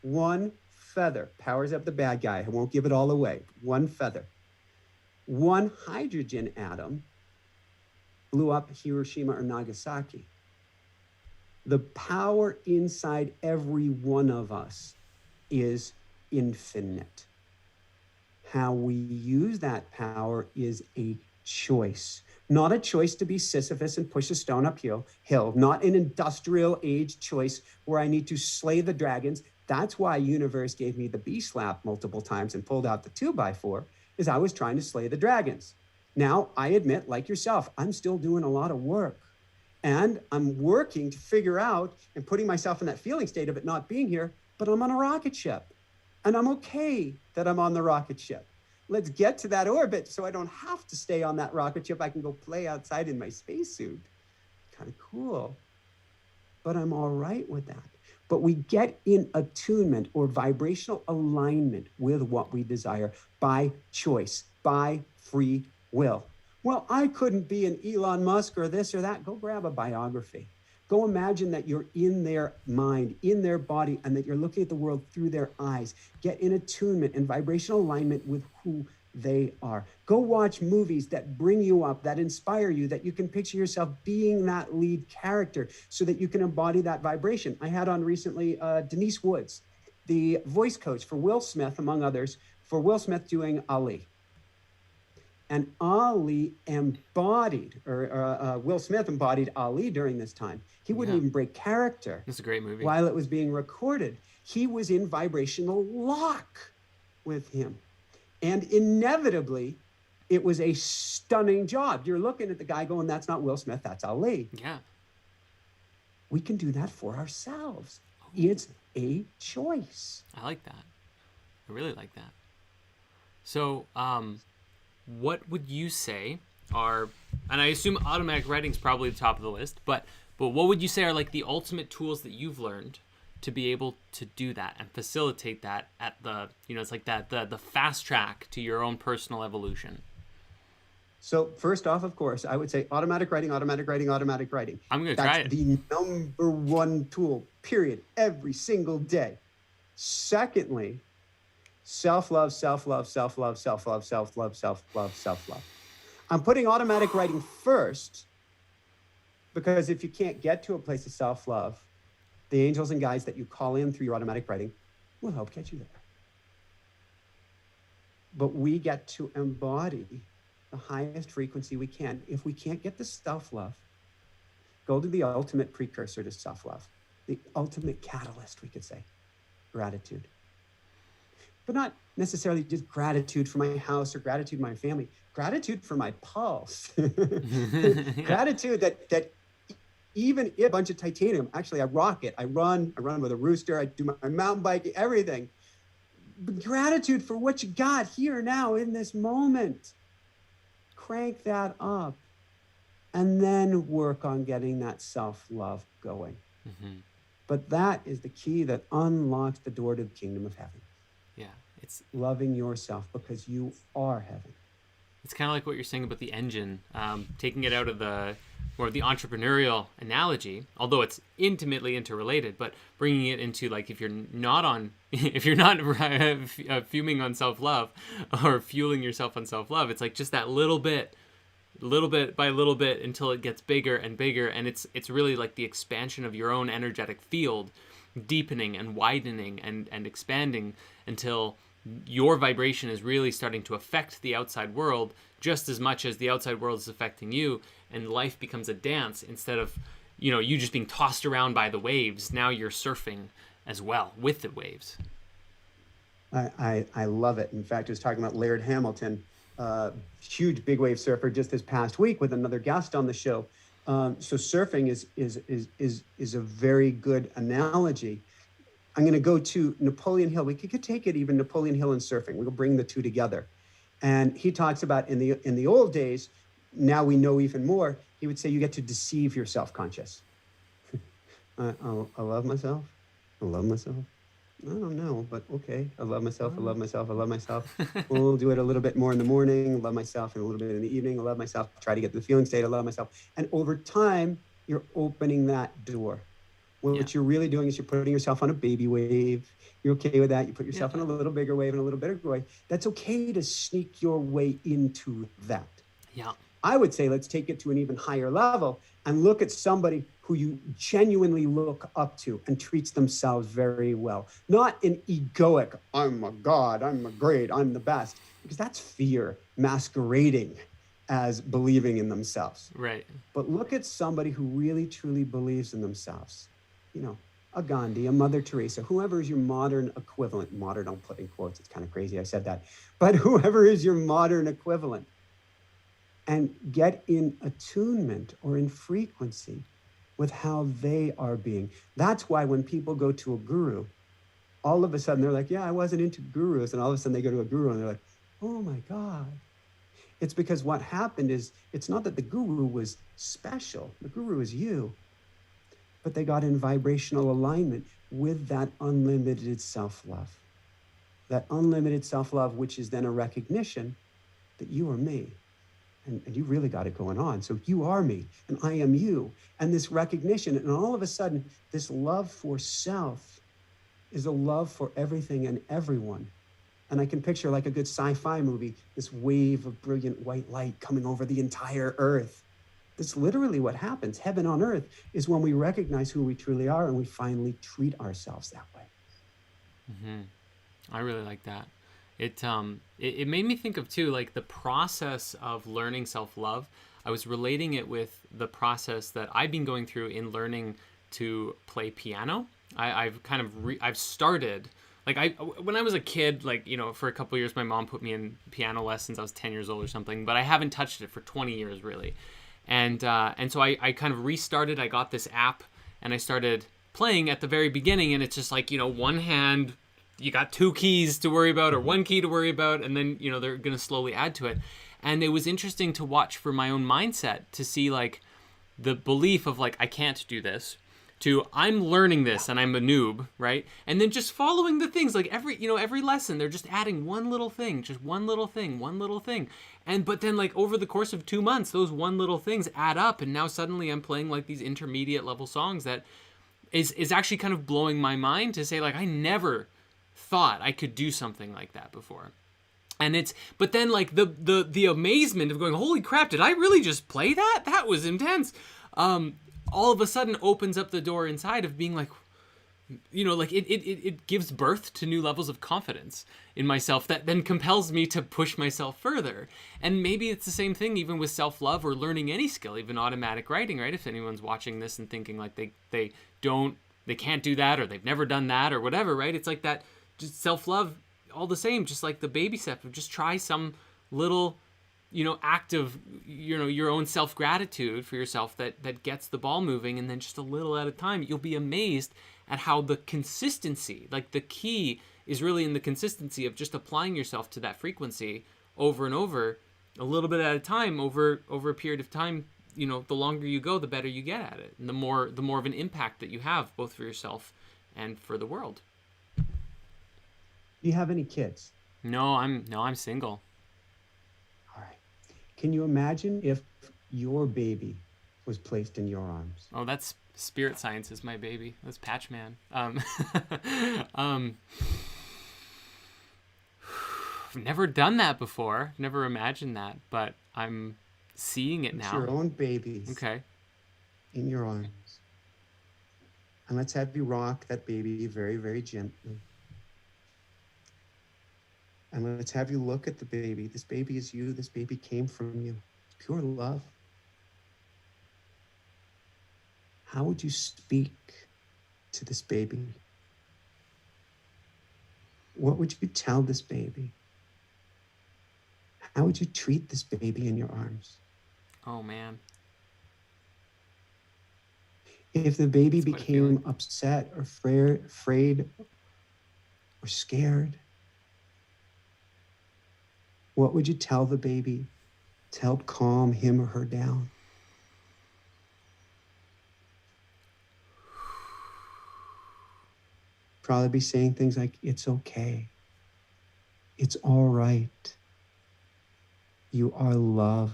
Speaker 2: One feather powers up the bad guy. I won't give it all away. One feather. One hydrogen atom blew up Hiroshima or Nagasaki. The power inside every one of us is infinite. How we use that power is a choice. Not a choice to be Sisyphus and push a stone uphill, not an industrial age choice where I need to slay the dragons. That's why universe gave me the B slap multiple times and pulled out the 2x4, is I was trying to slay the dragons. Now, I admit, like yourself, I'm still doing a lot of work. And I'm working to figure out and putting myself in that feeling state of it not being here, but I'm on a rocket ship. And I'm okay that I'm on the rocket ship. Let's get to that orbit so I don't have to stay on that rocket ship. I can go play outside in my spacesuit. Kind of cool. But I'm all right with that. But we get in attunement or vibrational alignment with what we desire by choice, by free will. Well, I couldn't be an Elon Musk or this or that. Go grab a biography. Go imagine that you're in their mind, in their body, and that you're looking at the world through their eyes. Get in attunement and vibrational alignment with who they are. Go watch movies that bring you up, that inspire you, that you can picture yourself being that lead character so that you can embody that vibration. I had on recently Denise Woods, the voice coach for Will Smith, among others, for Will Smith doing Ali. And Ali embodied, or Will Smith embodied Ali during this time. He wouldn't even break character.
Speaker 1: It's a great movie.
Speaker 2: While it was being recorded. He was in vibrational lock with him. And inevitably, it was a stunning job. You're looking at the guy going, that's not Will Smith, that's Ali.
Speaker 1: Yeah.
Speaker 2: We can do that for ourselves. It's a choice.
Speaker 1: I like that. I really like that. So, what would you say are, and I assume automatic writing is probably the top of the list, but what would you say are like the ultimate tools that you've learned to be able to do that and facilitate that at the, it's like that, the fast track to your own personal evolution?
Speaker 2: So first off, of course, I would say automatic writing.
Speaker 1: I'm going to try it.
Speaker 2: That's the number one tool, period, every single day. Secondly, self-love, self-love, self-love, self-love, self-love, self-love, self-love. I'm putting automatic writing first because if you can't get to a place of self-love, the angels and guides that you call in through your automatic writing will help get you there. But we get to embody the highest frequency we can. If we can't get to self-love, go to the ultimate precursor to self-love, the ultimate catalyst, we could say, gratitude. But not necessarily just gratitude for my house or gratitude for my family, gratitude for my pulse. Gratitude that even if a bunch of titanium, actually I rock it, I run with a rooster, I do my mountain bike, everything. But gratitude for what you got here now in this moment. Crank that up and then work on getting that self-love going. Mm-hmm. But that is the key that unlocks the door to the kingdom of heaven.
Speaker 1: Yeah, it's
Speaker 2: loving yourself because you are heaven.
Speaker 1: It's kind of like what you're saying about the engine, taking it out of the entrepreneurial analogy, although it's intimately interrelated, but bringing it into like if you're not fuming on self-love or fueling yourself on self-love, it's like just that little bit by little bit until it gets bigger and bigger, and it's really like the expansion of your own energetic field, deepening and widening and expanding until your vibration is really starting to affect the outside world just as much as the outside world is affecting you, and life becomes a dance instead of, you just being tossed around by the waves. Now you're surfing as well with the waves.
Speaker 2: I love it. In fact, I was talking about Laird Hamilton, huge big wave surfer, just this past week with another guest on the show. So surfing is a very good analogy. I'm going to go to Napoleon Hill. We could take it even Napoleon Hill and surfing. We'll bring the two together. And he talks about in the old days, now we know even more, he would say you get to deceive your self-conscious. I love myself. I love myself. I don't know, but okay. I love myself. I love myself. I love myself. We'll do it a little bit more in the morning. I love myself, and a little bit in the evening. I love myself. Try to get to the feeling state. I love myself. And over time, you're opening that door. What you're really doing is you're putting yourself on a baby wave. You're okay with that. You put yourself on a little bigger wave and a little bigger wave. That's okay to sneak your way into that.
Speaker 1: Yeah.
Speaker 2: I would say let's take it to an even higher level and look at somebody who you genuinely look up to and treats themselves very well. Not an egoic, I'm a god, I'm a great, I'm the best, because that's fear masquerading as believing in themselves.
Speaker 1: Right.
Speaker 2: But look at somebody who really truly believes in themselves. You know, a Gandhi, a Mother Teresa, whoever is your modern equivalent. Modern, I'll put in quotes, it's kind of crazy I said that. But whoever is your modern equivalent, and get in attunement or in frequency with how they are being. That's why when people go to a guru, all of a sudden they're like, yeah, I wasn't into gurus. And all of a sudden they go to a guru and they're like, oh my God. It's because what happened is it's not that the guru was special. The guru is you. But they got in vibrational alignment with that unlimited self-love. That unlimited self-love, which is then a recognition that you are me. And you really got it going on. So you are me and I am you. And this recognition, and all of a sudden, this love for self is a love for everything and everyone. And I can picture, like a good sci-fi movie, this wave of brilliant white light coming over the entire earth. That's literally what happens. Heaven on earth is when we recognize who we truly are and we finally treat ourselves that way.
Speaker 1: Mm-hmm. I really like that. It made me think of too, like, the process of learning self-love. I was relating it with the process that I've been going through in learning to play piano. I've started, like, when I was a kid, like, you know, for a couple of years my mom put me in piano lessons. I was 10 years old or something, but I haven't touched it for 20 years really. And so I kind of restarted. I got this app and I started playing at the very beginning, and it's just like, you know, one hand, you got two keys to worry about or one key to worry about, and then, you know, they're going to slowly add to it. And it was interesting to watch for my own mindset to see, like, the belief of, like, I can't do this, to I'm learning this and I'm a noob, right? And then just following the things, like, every lesson they're just adding one little thing, just one little thing. And but then, like, over the course of 2 months, those one little things add up, and now suddenly I'm playing, like, these intermediate level songs that is actually kind of blowing my mind to say, like, I never thought I could do something like that before. And but then, like, the amazement of going, holy crap, did I really just play that? That was intense. All of a sudden opens up the door inside of being like, you know, like, it gives birth to new levels of confidence in myself that then compels me to push myself further. And maybe it's the same thing even with self-love or learning any skill, even automatic writing, right? If anyone's watching this and thinking like they can't do that, or they've never done that, or whatever, right? It's like that, just self-love, all the same, just like the baby step of just try some little, you know, act of, you know, your own self-gratitude for yourself that gets the ball moving, and then just a little at a time, you'll be amazed at how the consistency, like, the key is really in the consistency of just applying yourself to that frequency over and over, a little bit at a time, over a period of time. You know, the longer you go, the better you get at it, and the more of an impact that you have, both for yourself and for the world.
Speaker 2: Do you have any kids?
Speaker 1: No, I'm single.
Speaker 2: All right. Can you imagine if your baby was placed in your arms?
Speaker 1: Oh, that's Spirit Science is my baby. That's Patchman. Never done that before. Never imagined that, but I'm seeing it now.
Speaker 2: It's your own baby.
Speaker 1: Okay.
Speaker 2: In your arms. And let's have you rock that baby very, very gently. And let's have you look at the baby. This baby is you. This baby came from you. Pure love. How would you speak to this baby? What would you tell this baby? How would you treat this baby in your arms?
Speaker 1: Oh, man.
Speaker 2: If the baby became upset or afraid or scared, what would you tell the baby to help calm him or her down? Probably be saying things like, it's okay. It's all right. You are loved.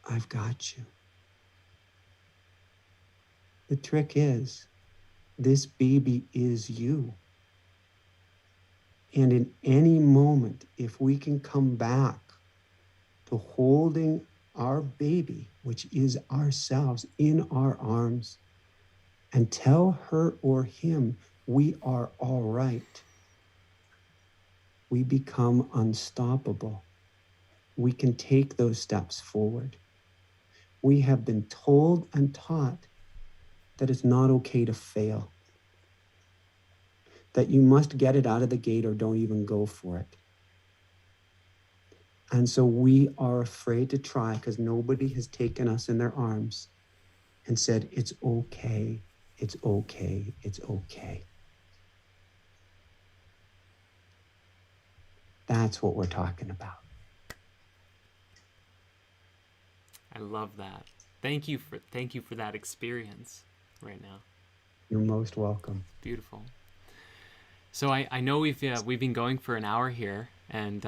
Speaker 2: I've got you. The trick is, this baby is you. And in any moment, if we can come back to holding our baby, which is ourselves, in our arms, and tell her or him we are all right, we become unstoppable. We can take those steps forward. We have been told and taught that it's not okay to fail, that you must get it out of the gate or don't even go for it. And so we are afraid to try because nobody has taken us in their arms and said, it's okay, it's okay, it's okay. That's what we're talking about.
Speaker 1: I love that. Thank you for that experience right now.
Speaker 2: You're most welcome.
Speaker 1: Beautiful. So I know we've been going for an hour here, and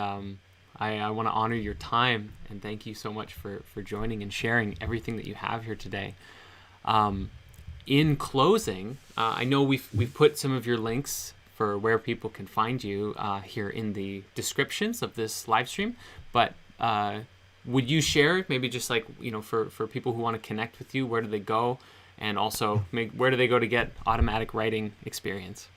Speaker 1: I want to honor your time and thank you so much for joining and sharing everything that you have here today. In closing, I know we've put some of your links for where people can find you here in the descriptions of this live stream, but would you share maybe just like, for people who want to connect with you, where do they go? And also where do they go to get automatic writing experience?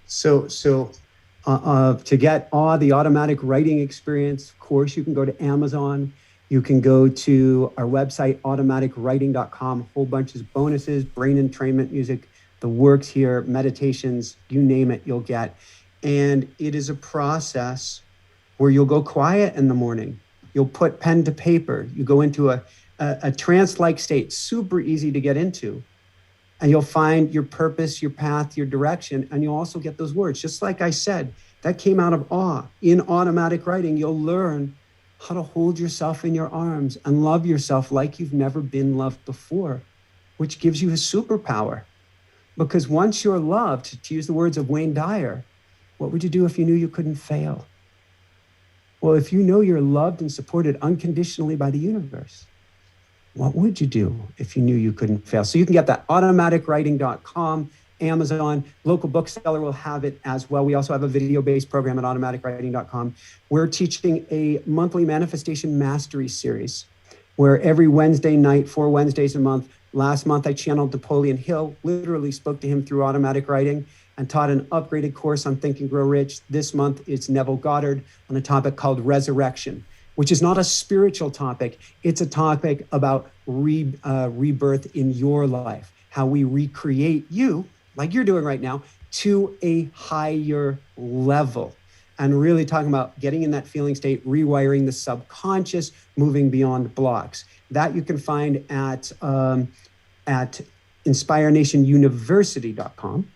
Speaker 2: So to get the automatic writing experience, of course, you can go to Amazon. You can go to our website, automaticwriting.com, a whole bunch of bonuses, brain entrainment music, the works here, meditations, you name it, you'll get. And it is a process where you'll go quiet in the morning. You'll put pen to paper. You go into a trance-like state, super easy to get into. And you'll find your purpose, your path, your direction, and you'll also get those words. Just like I said, that came out of awe. In automatic writing, you'll learn how to hold yourself in your arms and love yourself like you've never been loved before, which gives you a superpower. Because once you're loved, to use the words of Wayne Dyer, what would you do if you knew you couldn't fail? Well, if you know you're loved and supported unconditionally by the universe, what would you do if you knew you couldn't fail? So you can get that automaticwriting.com, Amazon, local bookseller will have it as well. We also have a video-based program at automaticwriting.com. We're teaching a monthly manifestation mastery series where every Wednesday night, 4 Wednesdays a month. Last month, I channeled Napoleon Hill, literally spoke to him through automatic writing and taught an upgraded course on Think and Grow Rich. This month, it's Neville Goddard on a topic called resurrection, which is not a spiritual topic. It's a topic about rebirth in your life, how we recreate you, like you're doing right now, to a higher level. And really talking about getting in that feeling state, rewiring the subconscious, moving beyond blocks. That you can find at inspirenationuniversity.com.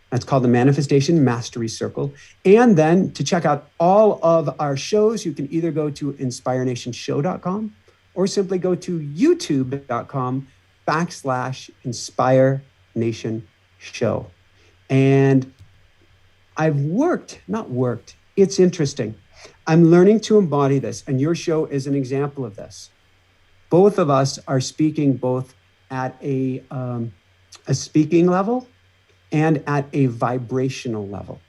Speaker 2: That's called the Manifestation Mastery Circle. And then to check out all of our shows, you can either go to inspirenationshow.com or simply go to youtube.com/Inspire Nation Show. And it's interesting. I'm learning to embody this, and your show is an example of this. Both of us are speaking both at a speaking level and at a vibrational level.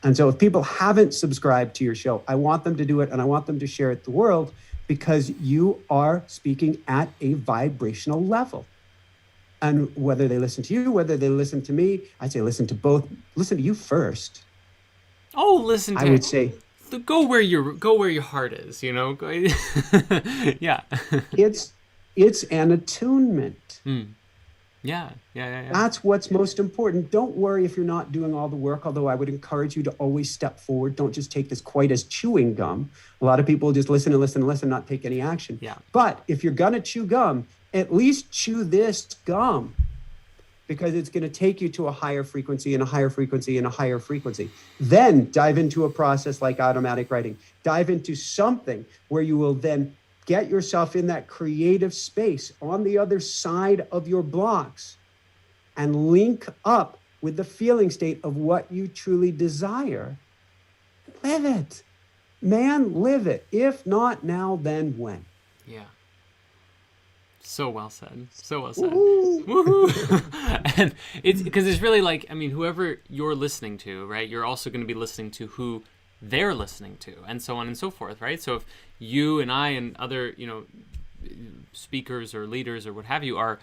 Speaker 2: And so if people haven't subscribed to your show, I want them to do it, and I want them to share it with the world, because you are speaking at a vibrational level. And whether they listen to you, whether they listen to me, I say listen to both. Listen to you first.
Speaker 1: Oh, listen to
Speaker 2: I would say
Speaker 1: go where your heart is, Yeah.
Speaker 2: It's an attunement.
Speaker 1: Yeah.
Speaker 2: That's what's most important. Don't worry if you're not doing all the work, although I would encourage you to always step forward. Don't just take this quite as chewing gum. A lot of people just listen and listen and listen, not take any action.
Speaker 1: Yeah.
Speaker 2: But if you're going to chew gum, at least chew this gum, because it's going to take you to a higher frequency and a higher frequency and a higher frequency. Then dive into a process like automatic writing. Dive into something where you will then get yourself in that creative space on the other side of your blocks and link up with the feeling state of what you truly desire. Live it. Man, live it. If not now, then when?
Speaker 1: Yeah. So well said. So well said. Woohoo! And it's because it's really like, whoever you're listening to, right? You're also going to be listening to who they're listening to, and so on and so forth, right? So if you and I and other, speakers or leaders or what have you are,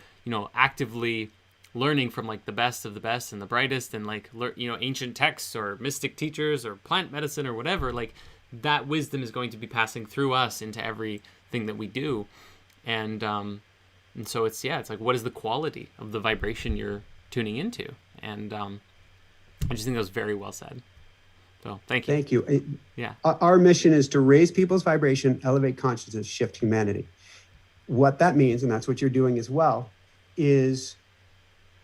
Speaker 1: actively learning from like the best of the best and the brightest, and like, ancient texts or mystic teachers or plant medicine or whatever, like that wisdom is going to be passing through us into everything that we do. And so it's like, what is the quality of the vibration you're tuning into? And I just think that was very well said. So thank you.
Speaker 2: Thank you.
Speaker 1: Yeah.
Speaker 2: Our mission is to raise people's vibration, elevate consciousness, shift humanity. What that means, and that's what you're doing as well, is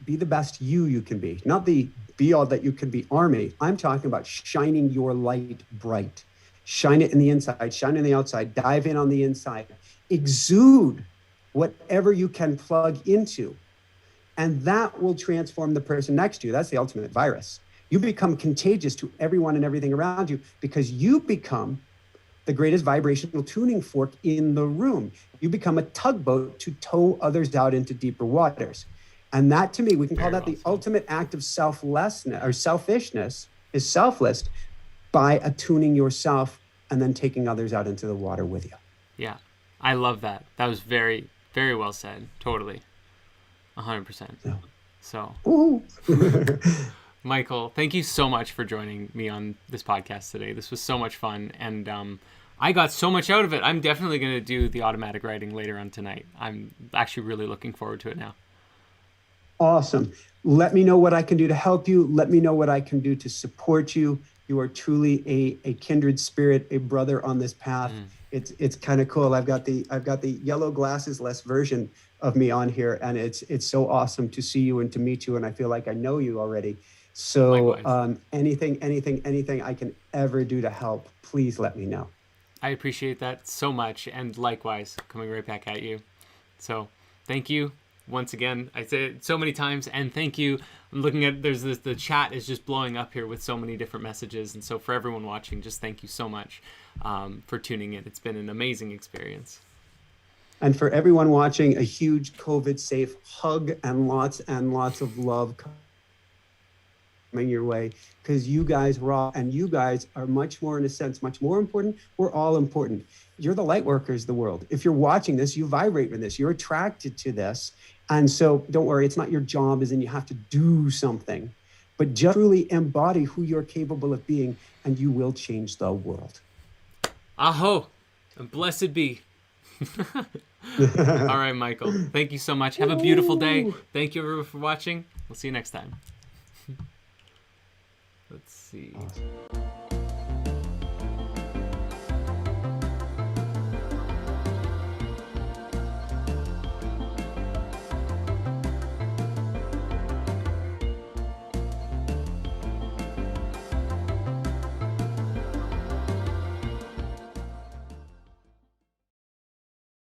Speaker 2: be the best you can be. Not the be all that you can be army. I'm talking about shining your light bright. Shine it in the inside, shine it in the outside, dive in on the inside. Exude whatever you can plug into. And that will transform the person next to you. That's the ultimate virus. You become contagious to everyone and everything around you because you become the greatest vibrational tuning fork in the room. You become a tugboat to tow others out into deeper waters. And that, to me, we can call that the ultimate act of selflessness, or selfishness is selfless by attuning yourself and then taking others out into the water with you.
Speaker 1: Yeah, I love that. That was very, very well said. Totally. 100%.
Speaker 2: Yeah.
Speaker 1: So,
Speaker 2: Ooh.
Speaker 1: Michael, thank you so much for joining me on this podcast today. This was so much fun, and I got so much out of it. I'm definitely going to do the automatic writing later on tonight. I'm actually really looking forward to it now.
Speaker 2: Awesome. Let me know what I can do to help you. Let me know what I can do to support you. You are truly a kindred spirit, a brother on this path. It's kind of cool. I've got the yellow glasses less version of me on here, and it's so awesome to see you and to meet you, and I feel like I know you already. So anything I can ever do to help, please let me know.
Speaker 1: I appreciate that so much, and likewise, coming right back at you. So thank you once again. I say it so many times, and thank you. I'm looking at, the chat is just blowing up here with so many different messages, and so for everyone watching, just thank you so much for tuning in. It's been an amazing experience.
Speaker 2: And for everyone watching, a huge COVID-safe hug and lots of love coming your way, because you guys rock, and you guys are much more, in a sense, much more important. We're all important. You're the light workers of the world. If you're watching this, you vibrate with this. You're attracted to this. And so don't worry, it's not your job as in you have to do something, but just truly embody who you're capable of being, and you will change the world.
Speaker 1: Aho, and blessed be. All right, Michael, thank you so much. Have a beautiful day. Thank you everyone for watching. We'll see you next time. Let's see.
Speaker 2: Awesome.